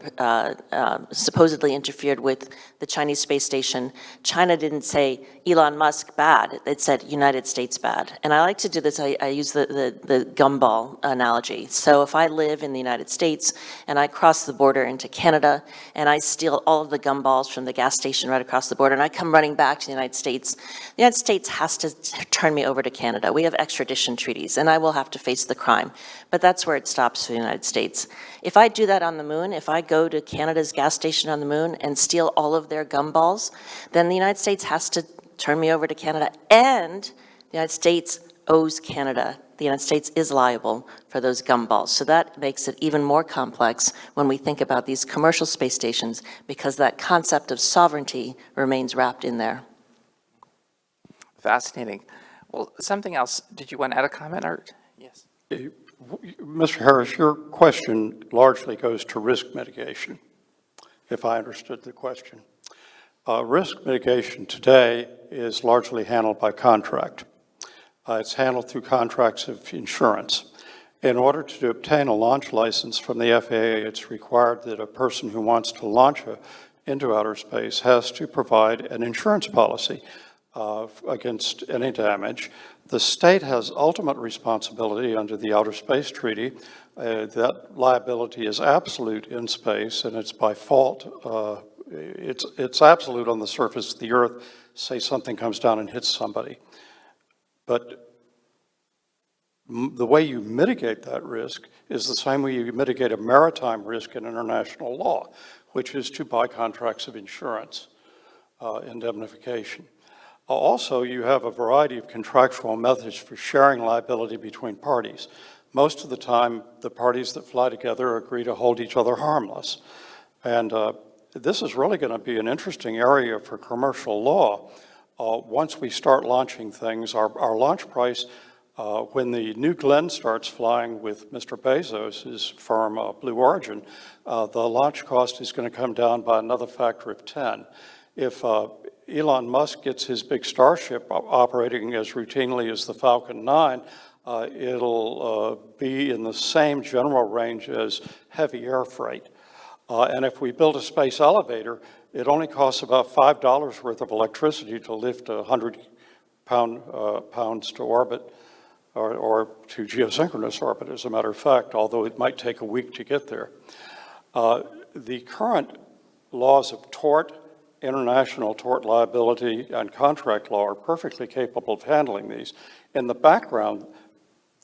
supposedly interfered with the Chinese space station, China didn't say Elon Musk bad, it said United States bad. And I like to do this, I use the gumball analogy. So if I live in the United States and I cross the border into Canada and I steal all of the gumballs from the gas station right across the border and I come running back to the United States has to turn me over to Canada. We have extradition treaties and I will have to face the crime. But that's where it stops for the United States. If I do that on the moon, if I go to Canada's gas station on the moon and steal all of their gumballs, then the United States has to turn me over to Canada, and the United States owes Canada. The United States is liable for those gumballs. So that makes it even more complex when we think about these commercial space stations, because that concept of sovereignty remains wrapped in there. Fascinating. Well, something else. Did you want to add a comment, Art? Yes. Mr. Harris, your question largely goes to risk mitigation, if I understood the question. Risk mitigation today is largely handled by contract. It's handled through contracts of insurance. In order to obtain a launch license from the FAA, it's required that a person who wants to launch into outer space has to provide an insurance policy against any damage. The state has ultimate responsibility under the Outer Space Treaty. That liability is absolute in space, and it's by fault. It's absolute on the surface of the Earth. Say something comes down and hits somebody. But the way you mitigate that risk is the same way you mitigate a maritime risk in international law, which is to buy contracts of insurance. indemnification. Also, you have a variety of contractual methods for sharing liability between parties. Most of the time, the parties that fly together agree to hold each other harmless. And this is really going to be an interesting area for commercial law. Once we start launching things, our launch price, when the New Glenn starts flying with Mr. Bezos' firm, Blue Origin, the launch cost is going to come down by another factor of 10. If Elon Musk gets his big Starship operating as routinely as the Falcon 9, it'll be in the same general range as heavy air freight. And if we build a space elevator, it only costs about $5 worth of electricity to lift 100 pounds to orbit, or to geosynchronous orbit, as a matter of fact, although it might take a week to get there. The current laws of tort, international tort liability, and contract law are perfectly capable of handling these. In the background,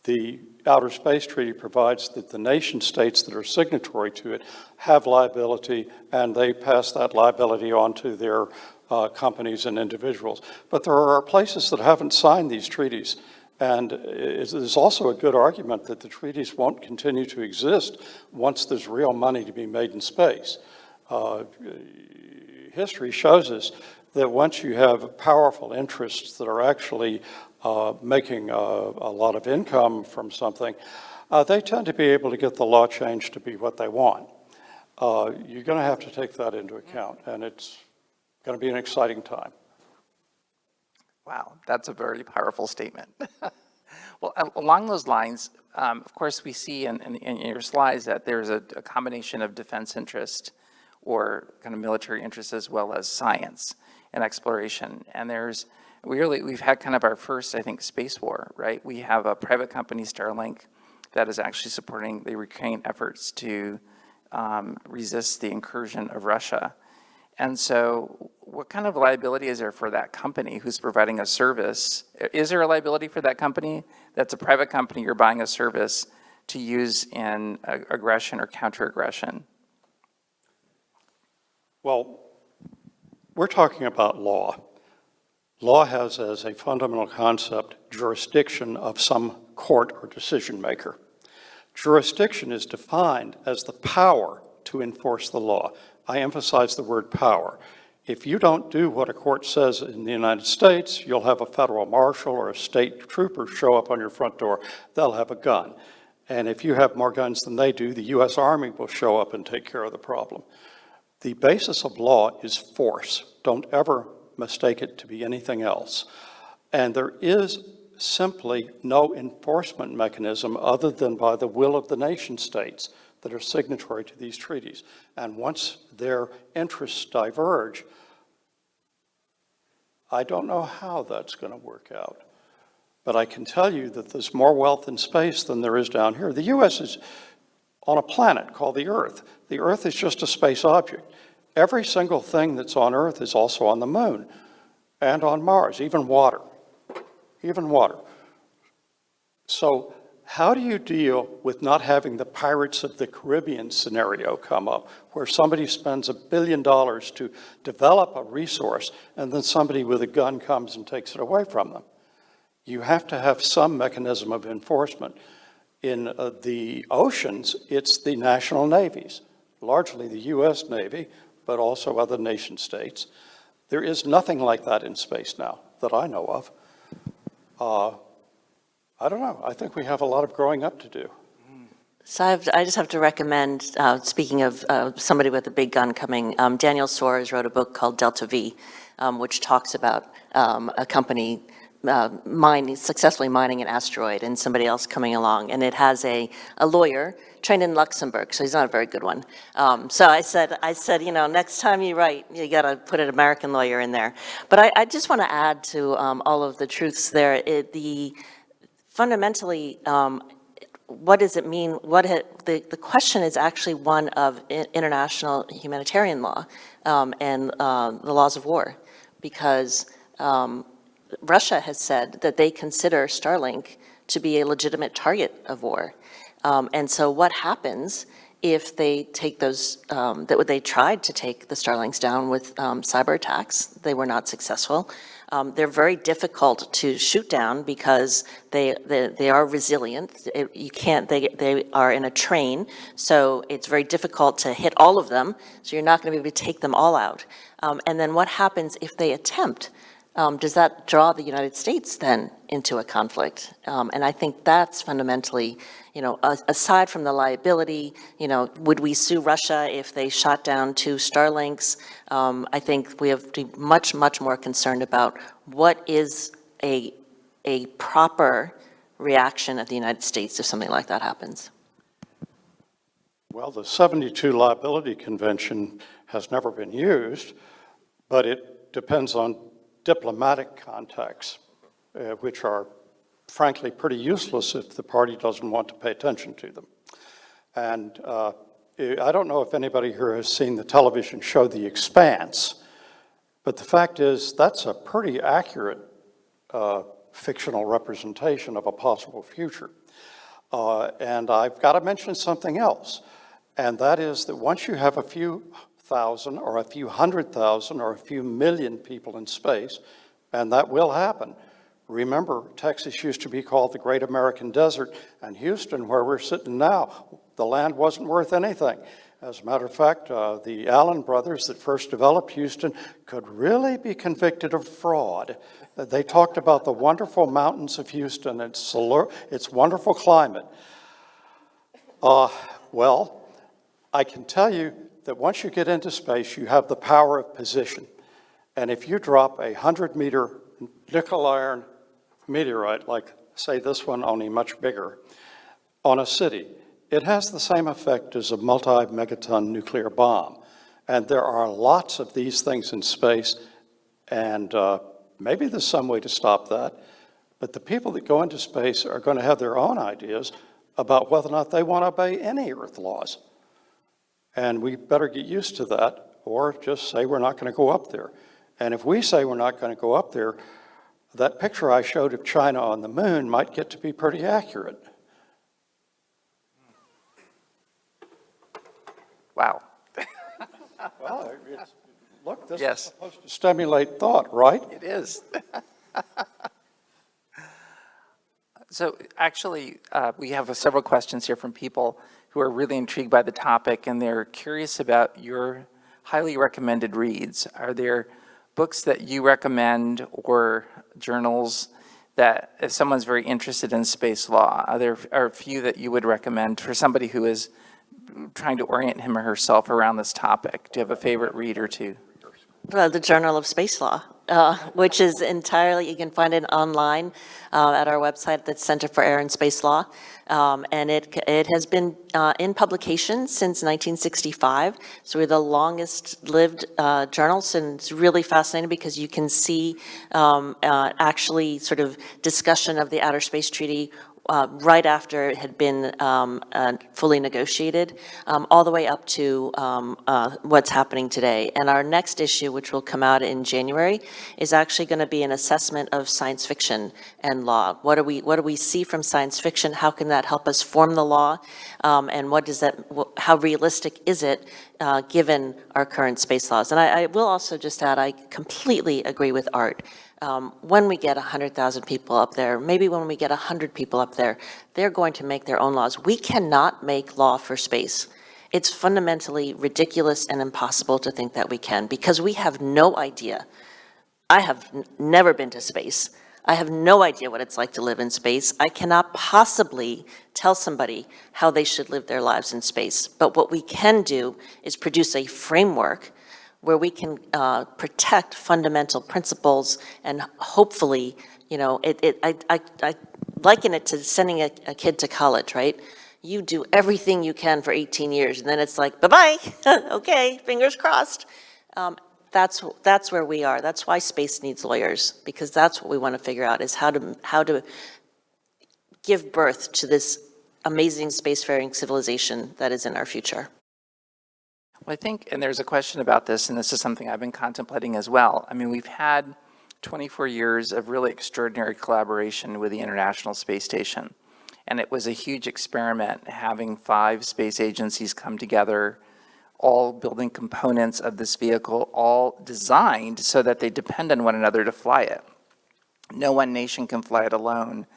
the Outer Space Treaty provides that the nation states that are signatory to it have liability, and they pass that liability on to their companies and individuals. But there are places that haven't signed these treaties, and there's also a good argument that the treaties won't continue to exist once there's real money to be made in space. History shows us that once you have powerful interests that are actually making a lot of income from something, they tend to be able to get the law changed to be what they want. You're going to have to take that into account, and it's going to be an exciting time. Wow, that's a very powerful statement. Well, along those lines, of course, we see in your slides that there's a combination of defense interest or kind of military interest as well as science and exploration. And we've had kind of our first, I think, space war, right? We have a private company, Starlink, that is actually supporting the Ukraine efforts to resist the incursion of Russia. And so what kind of liability is there for that company who's providing a service? Is there a liability for that company? That's a private company, you're buying a service to use in aggression or counter-aggression. Well, we're talking about law. Law has as a fundamental concept jurisdiction of some court or decision maker. Jurisdiction is defined as the power to enforce the law. I emphasize the word power. If you don't do what a court says in the United States, you'll have a federal marshal or a state trooper show up on your front door. They'll have a gun. And if you have more guns than they do, the U.S. Army will show up and take care of the problem. The basis of law is force. Don't ever mistake it to be anything else. And there is simply no enforcement mechanism other than by the will of the nation states that are signatory to these treaties. And once their interests diverge, I don't know how that's going to work out. But I can tell you that there's more wealth in space than there is down here. The U.S. is on a planet called the Earth. The Earth is just a space object. Every single thing that's on Earth is also on the moon and on Mars, even water. Even water. So how do you deal with not having the Pirates of the Caribbean scenario come up, where somebody spends $1 billion to develop a resource and then somebody with a gun comes and takes it away from them? You have to have some mechanism of enforcement. In the oceans, it's the national navies, largely the U.S. Navy, but also other nation states. There is nothing like that in space now that I know of. I don't know. I think we have a lot of growing up to do. So I just have to recommend, speaking of somebody with a big gun coming, Daniel Soares wrote a book called Delta V, which talks about a company successfully mining an asteroid and somebody else coming along. And it has a lawyer trained in Luxembourg, so he's not a very good one. So I said, next time you write, you got to put an American lawyer in there. But I just want to add to all of the truths there. Fundamentally, what does it mean? The question is actually one of international humanitarian law and the laws of war, because Russia has said that they consider Starlink to be a legitimate target of war. And so what happens if they take those, that they tried to take the Starlinks down with cyber attacks. They were not successful. They're very difficult to shoot down because they are resilient. You can't, they are in a train, so it's very difficult to hit all of them, so you're not going to be able to take them all out. And then what happens if they attempt? Does that draw the United States then into a conflict? And I think that's fundamentally, aside from the liability, would we sue Russia if they shot down 2 Starlinks? I think we have to be much, much more concerned about what is a proper reaction of the United States if something like that happens. Well, the 72 Liability Convention has never been used, but it depends on diplomatic contacts, which are frankly pretty useless if the party doesn't want to pay attention to them. And I don't know if anybody here has seen the television show The Expanse, but the fact is that's a pretty accurate fictional representation of a possible future. And I've got to mention something else, and that is that once you have a few thousand or a few 100,000 or a few million people in space, and that will happen. Remember, Texas used to be called the Great American Desert, and Houston, where we're sitting now, the land wasn't worth anything. As a matter of fact, the Allen brothers that first developed Houston could really be convicted of fraud. They talked about the wonderful mountains of Houston, its wonderful climate. Well, I can tell you that once you get into space, you have the power of position. And if you drop a 100-meter nickel iron meteorite, like, say, this one, only much bigger, on a city, it has the same effect as a multi-megaton nuclear bomb. And there are lots of these things in space, and maybe there's some way to stop that. But the people that go into space are going to have their own ideas about whether or not they want to obey any Earth laws. And we better get used to that, or just say we're not going to go up there. And if we say we're not going to go up there, that picture I showed of China on the moon might get to be pretty accurate. Wow. Well, look, this Yes. is supposed to stimulate thought, right? It is. So actually, we have several questions here from people who are really intrigued by the topic, and they're curious about your highly recommended reads. Are there books that you recommend or journals that, if someone's very interested in space law, are there a few that you would recommend for somebody who is trying to orient him or herself around this topic? Do you have a favorite read or two? The Journal of Space Law, which is entirely, you can find it online at our website, the Center for Air and Space Law. And it has been in publication since 1965. So we're the longest lived journals, and it's really fascinating because you can see actually sort of discussion of the Outer Space Treaty right after it had been fully negotiated, all the way up to what's happening today. And our next issue, which will come out in January, is actually going to be an assessment of science fiction and law. What do we see from science fiction? How can that help us form the law? And how realistic is it given our current space laws? And I will also just add, I completely agree with Art. When we get 100,000 people up there, maybe when we get 100 people up there, they're going to make their own laws. We cannot make law for space. It's fundamentally ridiculous and impossible to think that we can, because we have no idea. I have never been to space. I have no idea what it's like to live in space. I cannot possibly tell somebody how they should live their lives in space. But what we can do is produce a framework where we can protect fundamental principles, and hopefully, I liken it to sending a kid to college, right? You do everything you can for 18 years, and then it's like, bye-bye, okay, fingers crossed. That's where we are. That's why space needs lawyers, because that's what we want to figure out, is how to give birth to this amazing spacefaring civilization that is in our future. Well, I think, and there's a question about this, and this is something I've been contemplating as well. I mean, we've had 24 years of really extraordinary collaboration with the International Space Station. And it was a huge experiment, having 5 space agencies come together, all building components of this vehicle, all designed so that they depend on one another to fly it. No one nation can fly it alone.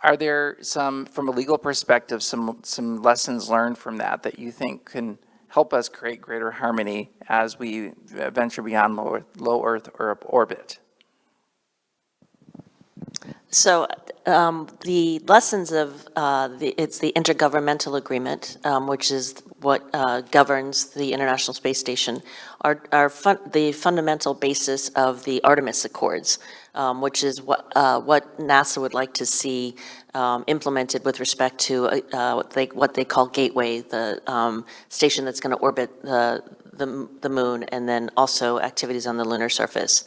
Are there some, from a legal perspective, some lessons learned from that you think can help us create greater harmony as we venture beyond low Earth orbit? So the lessons of it's the Intergovernmental Agreement, which is what governs the International Space Station, are the fundamental basis of the Artemis Accords, which is what NASA would like to see implemented with respect to what they call Gateway, the station that's going to orbit the moon, and then also activities on the lunar surface.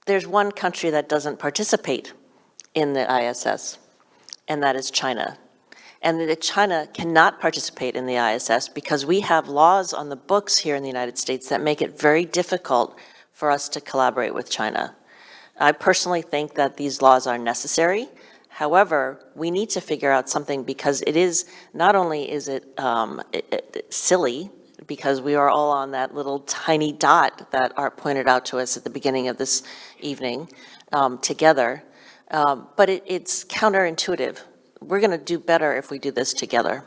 There's one country that doesn't participate in the ISS, and that is China. And that China cannot participate in the ISS because we have laws on the books here in the United States that make it very difficult for us to collaborate with China. I personally think that these laws are necessary. However, we need to figure out something, because it is, not only is it silly, because we are all on that little tiny dot that Art pointed out to us at the beginning of this evening together, but it's counterintuitive. We're going to do better if we do this together.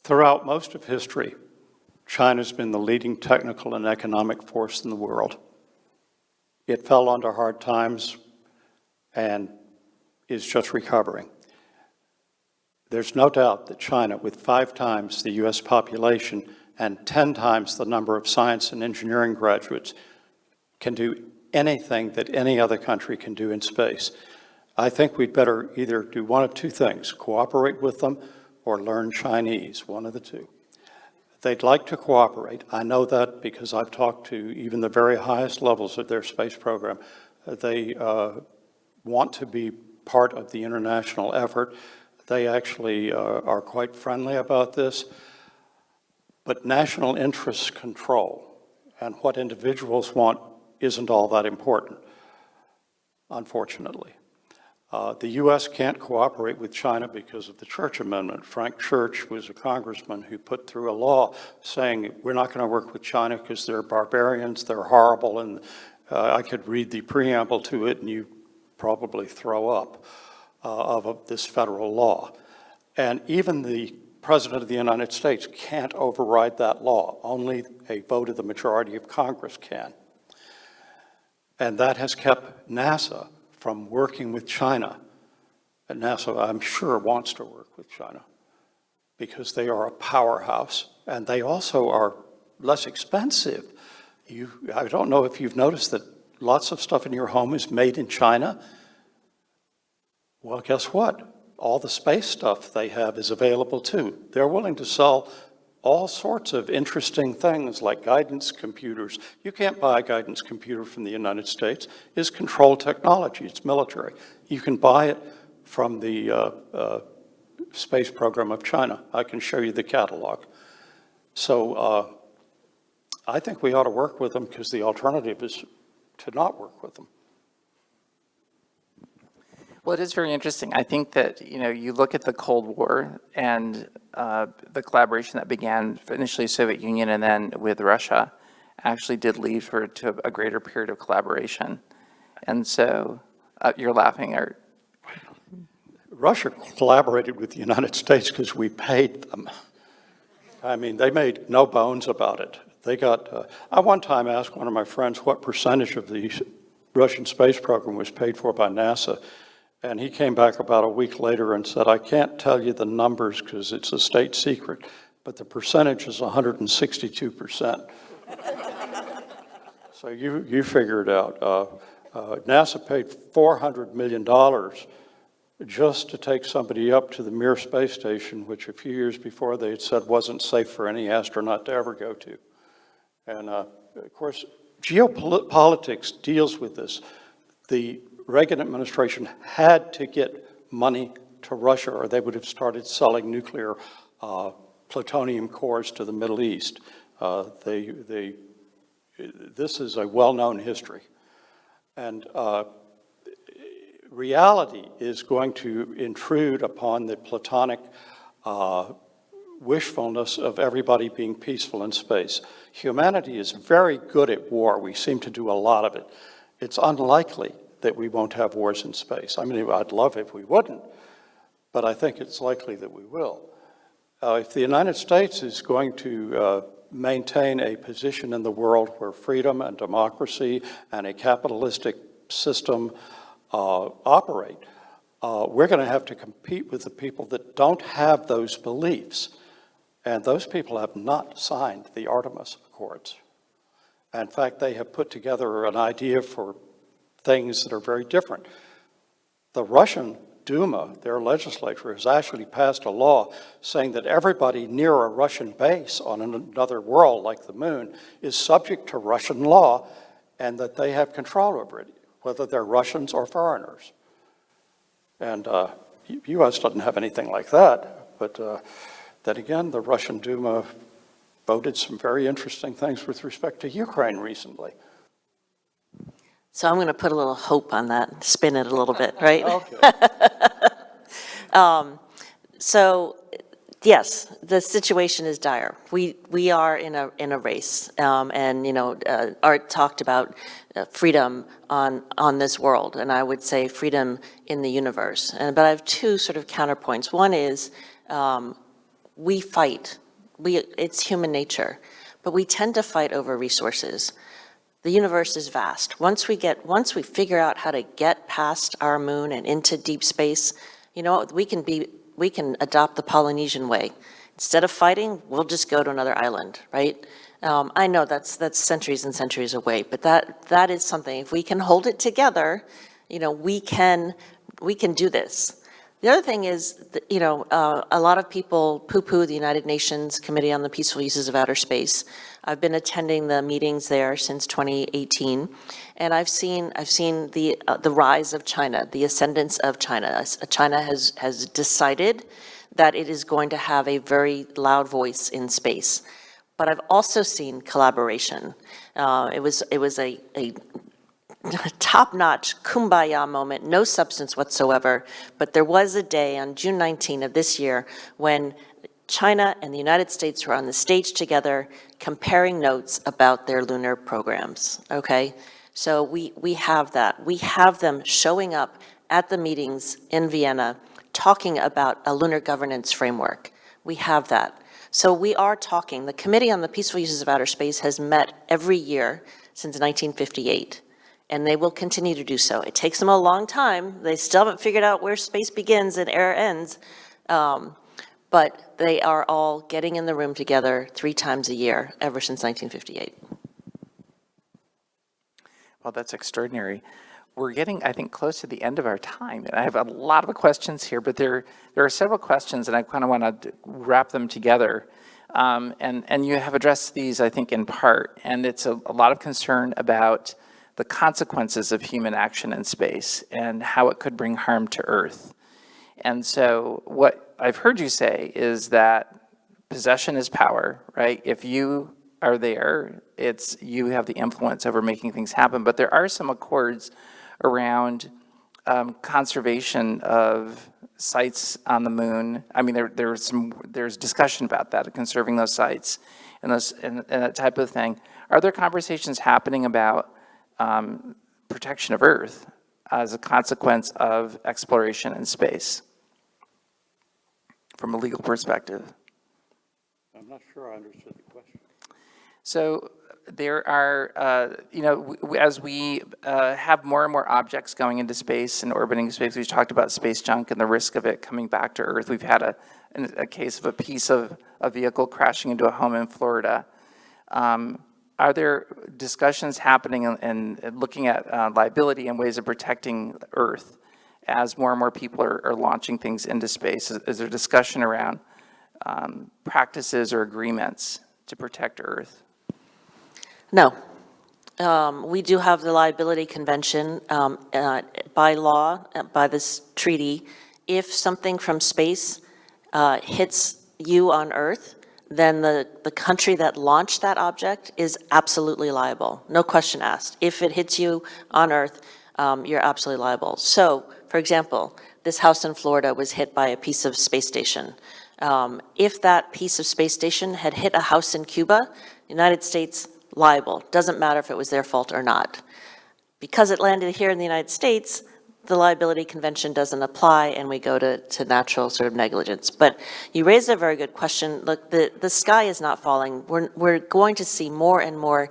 Throughout most of history, China's been the leading technical and economic force in the world. It fell under hard times and is just recovering. There's no doubt that China, with 5 times the US population and 10 times the number of science and engineering graduates, can do anything that any other country can do in space. I think we'd better either do one of 2 things: cooperate with them or learn Chinese, one of the 2. They'd like to cooperate. I know that because I've talked to even the very highest levels of their space program. They want to be part of the international effort. They actually are quite friendly about this. But national interest control and what individuals want isn't all that important, unfortunately. The U.S. can't cooperate with China because of the Church Amendment. Frank Church was a congressman who put through a law saying we're not going to work with China because they're barbarians, they're horrible, and I could read the preamble to it and you probably throw up. Of this federal law. And even the President of the United States can't override that law. Only a vote of the majority of Congress can. And that has kept NASA from working with China. And NASA, I'm sure, wants to work with China because they are a powerhouse and they also are less expensive. I don't know if you've noticed that lots of stuff in your home is made in China. Well, guess what? All the space stuff they have is available too. They're willing to sell all sorts of interesting things like guidance computers. You can't buy a guidance computer from the United States. It's controlled technology. It's military. You can buy it from the space program of China. I can show you the catalog. So I think we ought to work with them because the alternative is to not work with them. Well, it is very interesting. I think that, you look at the Cold War and the collaboration that began initially Soviet Union and then with Russia actually did lead to a greater period of collaboration. And so you're laughing, Art. Russia collaborated with the United States because we paid them. I mean, they made no bones about it. They got, I one time asked one of my friends what percentage of the Russian space program was paid for by NASA. And he came back about a week later and said, I can't tell you the numbers because it's a state secret, but the percentage is 162%. So you figure it out. NASA paid $400 million just to take somebody up to the Mir space station, which a few years before they had said wasn't safe for any astronaut to ever go to. And of course, geopolitics deals with this. The Reagan administration had to get money to Russia or they would have started selling nuclear plutonium cores to the Middle East. This is a well-known history. And reality is going to intrude upon the platonic wishfulness of everybody being peaceful in space. Humanity is very good at war. We seem to do a lot of it. It's unlikely that we won't have wars in space. I mean, I'd love if we wouldn't, but I think it's likely that we will. If the United States is going to maintain a position in the world where freedom and democracy and a capitalistic system operate, we're going to have to compete with the people that don't have those beliefs. And those people have not signed the Artemis Accords. In fact, they have put together an idea for things that are very different. The Russian Duma, their legislature, has actually passed a law saying that everybody near a Russian base on another world like the moon is subject to Russian law and that they have control over it, whether they're Russians or foreigners. And U.S. doesn't have anything like that, but then again, the Russian Duma voted some very interesting things with respect to Ukraine recently. So I'm going to put a little hope on that, spin it a little bit, right? Okay. So, yes, the situation is dire. We are in a race, and Art talked about freedom on this world, and I would say freedom in the universe. But I have two sort of counterpoints. One is we fight. It's human nature, but we tend to fight over resources. The universe is vast. Once we figure out how to get past our moon and into deep space, we can adopt the Polynesian way. Instead of fighting, we'll just go to another island, right? I know that's centuries and centuries away, but that is something. If we can hold it together, we can do this. The other thing is, that, a lot of people poo-poo the United Nations Committee on the Peaceful Uses of Outer Space. I've been attending the meetings there since 2018, and I've seen the rise of China, the ascendance of China. China has decided that it is going to have a very loud voice in space. But I've also seen collaboration. It was a top-notch kumbaya moment, no substance whatsoever, but there was a day on June 19 of this year when China and the United States were on the stage together comparing notes about their lunar programs, okay? So we have that. We have them showing up at the meetings in Vienna talking about a lunar governance framework. We have that. So we are talking. The Committee on the Peaceful Uses of Outer Space has met every year since 1958. And they will continue to do so. It takes them a long time. They still haven't figured out where space begins and air ends. But they are all getting in the room together 3 times a year ever since 1958. Well, that's extraordinary. We're getting, I think, close to the end of our time. And I have a lot of questions here, but there are several questions, and I kind of want to wrap them together. And you have addressed these, I think, in part. And it's a lot of concern about the consequences of human action in space and how it could bring harm to Earth. And so what I've heard you say is that possession is power, right? If you are there, you have the influence over making things happen. But there are some accords around conservation of sites on the moon. I mean, there's discussion about that, conserving those sites and that type of thing. Are there conversations happening about protection of Earth as a consequence of exploration in space from a legal perspective? I'm not sure I understood the question. So there are, as we have more and more objects going into space and orbiting space, we've talked about space junk and the risk of it coming back to Earth. We've had a case of a piece of a vehicle crashing into a home in Florida. Are there discussions happening and looking at liability and ways of protecting Earth as more and more people are launching things into space? Is there discussion around practices or agreements to protect Earth? No. We do have the liability convention by law, by this treaty. If something from space hits you on Earth, then the country that launched that object is absolutely liable. No question asked. If it hits you on Earth, you're absolutely liable. So For example, this house in Florida was hit by a piece of space station. If that piece of space station had hit a house in Cuba, United States liable. Doesn't matter if it was their fault or not. Because it landed here in the United States, the liability convention doesn't apply, and we go to natural sort of negligence. But you raised a very good question. Look, the sky is not falling. We're going to see more and more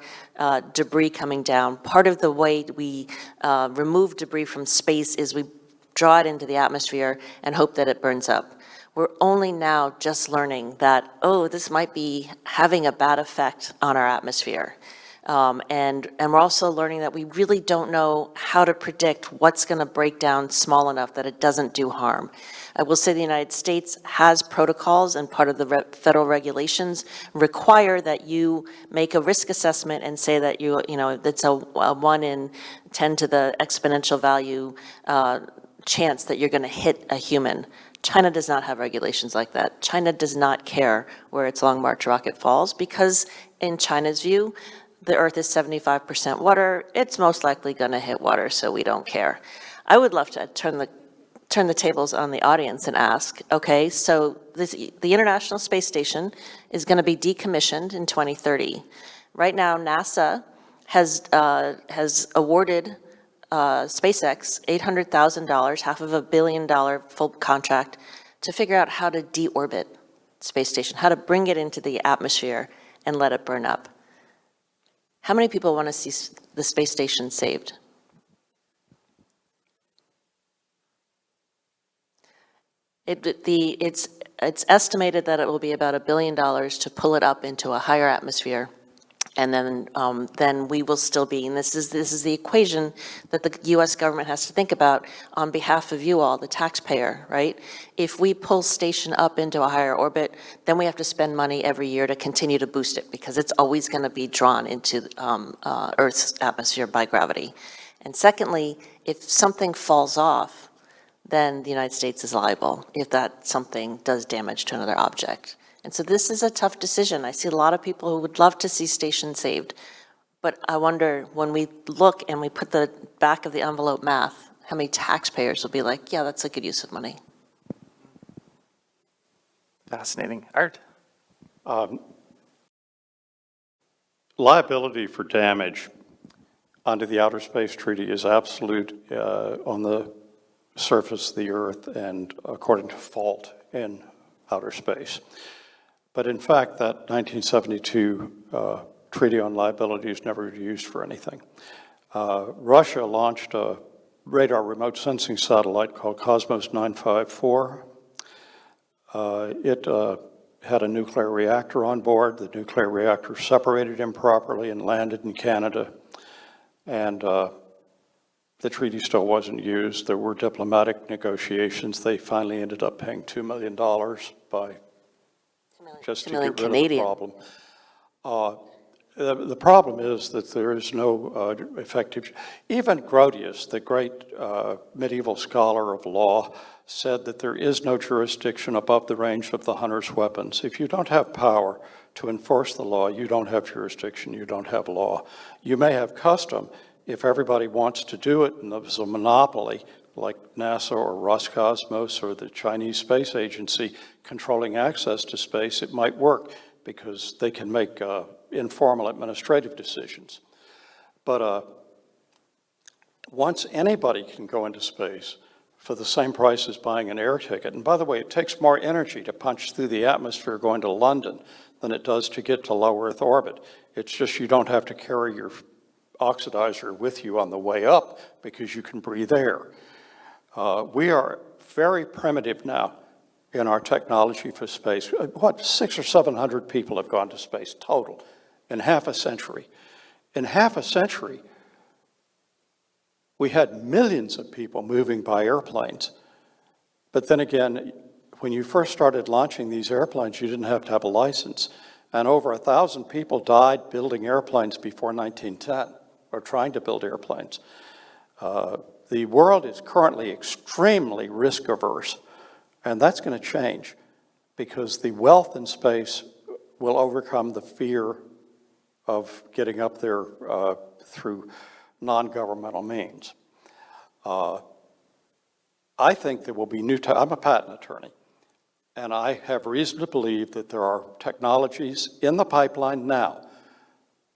debris coming down. Part of the way we remove debris from space is we draw it into the atmosphere and hope that it burns up. We're only now just learning that, oh, this might be having a bad effect on our atmosphere. And we're also learning that we really don't know how to predict what's going to break down small enough that it doesn't do harm. I will say the United States has protocols, and part of the federal regulations require that you make a risk assessment and say that you know that's a 1 in 10 to the exponential value chance that you're going to hit a human. China does not have regulations like that. China does not care where its Long March rocket falls because, in China's view, the Earth is 75% water. It's most likely going to hit water, so we don't care. I would love to turn the tables on the audience and ask, okay, so the International Space Station is going to be decommissioned in 2030. Right now, NASA has awarded SpaceX $800,000, $500 million full contract, to figure out how to deorbit space station, how to bring it into the atmosphere and let it burn up. How many people want to see the space station saved? It's estimated that it will be about $1 billion to pull it up into a higher atmosphere. And then we will still be, and this is the equation that the U.S. government has to think about on behalf of you all, the taxpayer, right? If we pull station up into a higher orbit, then we have to spend money every year to continue to boost it because it's always going to be drawn into Earth's atmosphere by gravity. And secondly, if something falls off, then the United States is liable if that something does damage to another object. And so this is a tough decision. I see a lot of people who would love to see stations saved. But I wonder, when we look and we put the back of the envelope math, how many taxpayers will be like, yeah, that's a good use of money. Fascinating. Art? Liability for damage under the Outer Space Treaty is absolute on the surface of the Earth and according to fault in outer space. But in fact, that 1972 Treaty on Liability is never used for anything. Russia launched a radar remote sensing satellite called Cosmos 954. It had a nuclear reactor on board. The nuclear reactor separated improperly and landed in Canada. And the treaty still wasn't used. There were diplomatic negotiations. They finally ended up paying $2 million by just to get rid of the problem. The problem is that there is no effective, even Grotius, the great medieval scholar of law, said that there is no jurisdiction above the range of the hunter's weapons. If you don't have power to enforce the law, you don't have jurisdiction, you don't have law. You may have custom if everybody wants to do it and there's a monopoly, like NASA or Roscosmos or the Chinese Space Agency controlling access to space, it might work because they can make informal administrative decisions. But once anybody can go into space for the same price as buying an air ticket, and by the way, it takes more energy to punch through the atmosphere going to London than it does to get to low Earth orbit. It's just you don't have to carry your oxidizer with you on the way up because you can breathe air. We are very primitive now in our technology for space. What, 600 or 700 people have gone to space total in half a century. In half a century, we had millions of people moving by airplanes. But then again, when you first started launching these airplanes, you didn't have to have a license. And over 1,000 people died building airplanes before 1910, or trying to build airplanes. The world is currently extremely risk averse, and that's going to change because the wealth in space will overcome the fear of getting up there through non-governmental means. I think there will be I'm a patent attorney, and I have reason to believe that there are technologies in the pipeline now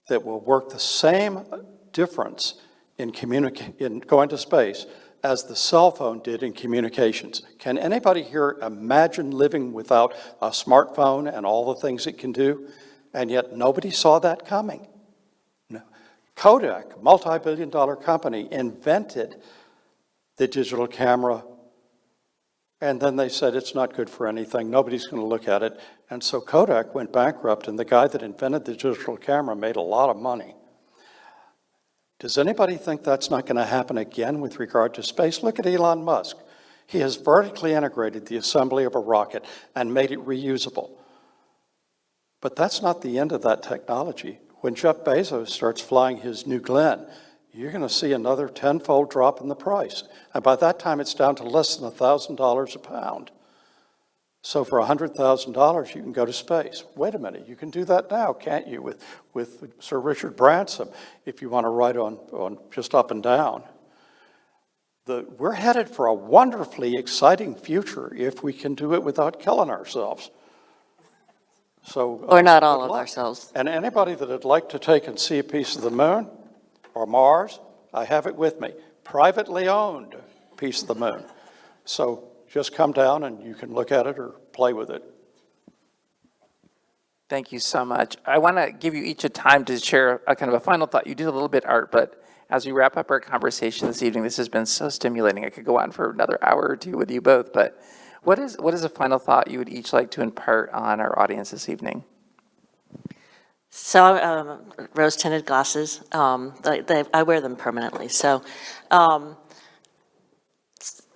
that will work the same difference in going to space as the cell phone did in communications. Can anybody here imagine living without a smartphone and all the things it can do? And yet nobody saw that coming. No. Kodak, multi-billion-dollar company, invented the digital camera, and then they said it's not good for anything, nobody's going to look at it. And so Kodak went bankrupt, and the guy that invented the digital camera made a lot of money. Does anybody think that's not going to happen again with regard to space? Look at Elon Musk. He has vertically integrated the assembly of a rocket and made it reusable. But that's not the end of that technology. When Jeff Bezos starts flying his New Glenn, you're going to see another tenfold drop in the price. And by that time, it's down to less than $1,000 a pound. So for $100,000, you can go to space. Wait a minute, you can do that now, can't you, with Sir Richard Branson, if you want to ride on just up and down. We're headed for a wonderfully exciting future if we can do it without killing ourselves. So, Or not all good of luck. ourselves. And anybody that would like to take and see a piece of the moon or Mars, I have it with me. Privately owned piece of the moon. So just come down and you can look at it or play with it. Thank you so much. I want to give you each a time to share a kind of a final thought. You did a little bit, Art, but as we wrap up our conversation this evening, this has been so stimulating. I could go on for another hour or two with you both, but what is a final thought you would each like to impart on our audience this evening? So rose-tinted glasses, I wear them permanently. So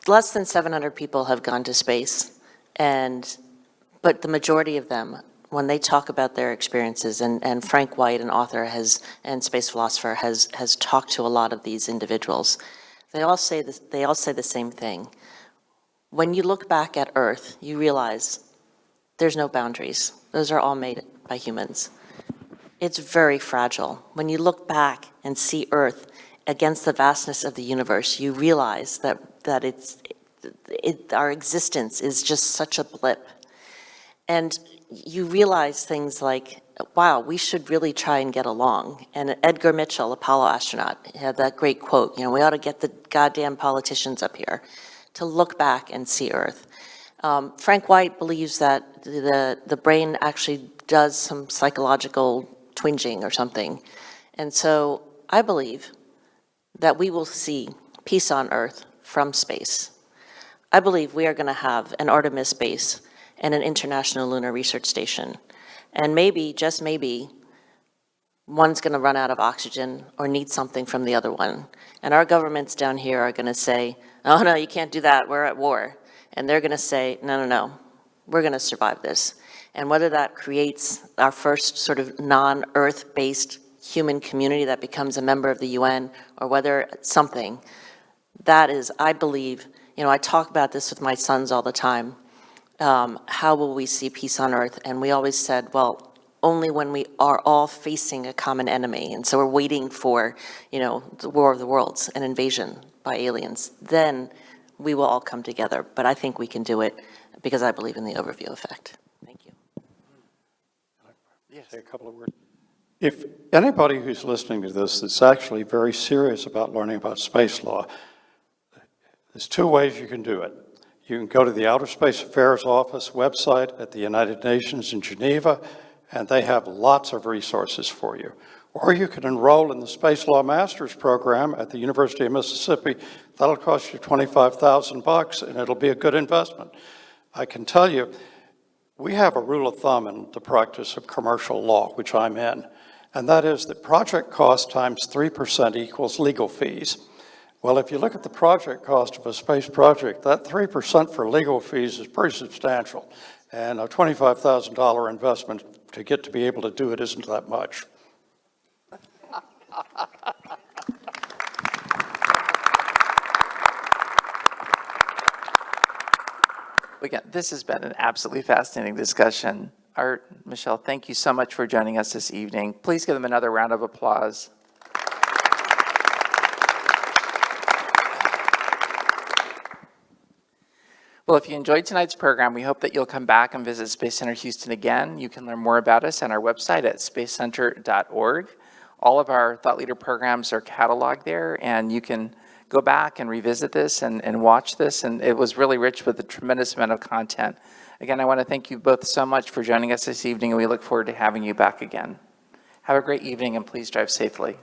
less than 700 people have gone to space, but the majority of them, when they talk about their experiences, and Frank White, an author and space philosopher, has talked to a lot of these individuals, they all say the same thing. When you look back at Earth, you realize there's no boundaries. Those are all made by humans. It's very fragile. When you look back and see Earth against the vastness of the universe, you realize that our existence is just such a blip. And you realize things like, wow, we should really try and get along. And Edgar Mitchell, Apollo astronaut, had that great quote, we ought to get the goddamn politicians up here to look back and see Earth. Frank White believes that the brain actually does some psychological twinging or something. And so I believe that we will see peace on Earth from space. I believe we are going to have an Artemis base and an International Lunar Research Station. And maybe, just maybe, one's going to run out of oxygen or need something from the other one. And our governments down here are going to say, oh, no, you can't do that, we're at war. And they're going to say, no, we're going to survive this. And whether that creates our first sort of non-Earth-based human community that becomes a member of the UN, or whether it's something, that is, I believe, I talk about this with my sons all the time. How will we see peace on Earth? And we always said, well, only when we are all facing a common enemy. And so we're waiting for, the War of the Worlds, an invasion by aliens. Then we will all come together. But I think we can do it because I believe in the overview effect. Thank you. Say a couple of words. If anybody who's listening to this is actually very serious about learning about space law, there's two ways you can do it. You can go to the Outer Space Affairs Office website at the United Nations in Geneva, and they have lots of resources for you. Or you can enroll in the Space Law Master's Program at the University of Mississippi. That'll cost you $25,000, and it'll be a good investment. I can tell you, we have a rule of thumb in the practice of commercial law, which I'm in, and that is that project cost times 3% equals legal fees. Well, if you look at the project cost of a space project, that 3% for legal fees is pretty substantial, and a $25,000 investment to get to be able to do it isn't that much. Again, this has been an absolutely fascinating discussion. Art, Michelle, thank you so much for joining us this evening. Please give them another round of applause. Well, if you enjoyed tonight's program, we hope that you'll come back and visit Space Center Houston again. You can learn more about us on our website at spacecenter.org. All of our Thought Leader programs are cataloged there, and you can go back and revisit this and watch this, and it was really rich with a tremendous amount of content. Again, I want to thank you both so much for joining us this evening, and we look forward to having you back again. Have a great evening, and please drive safely.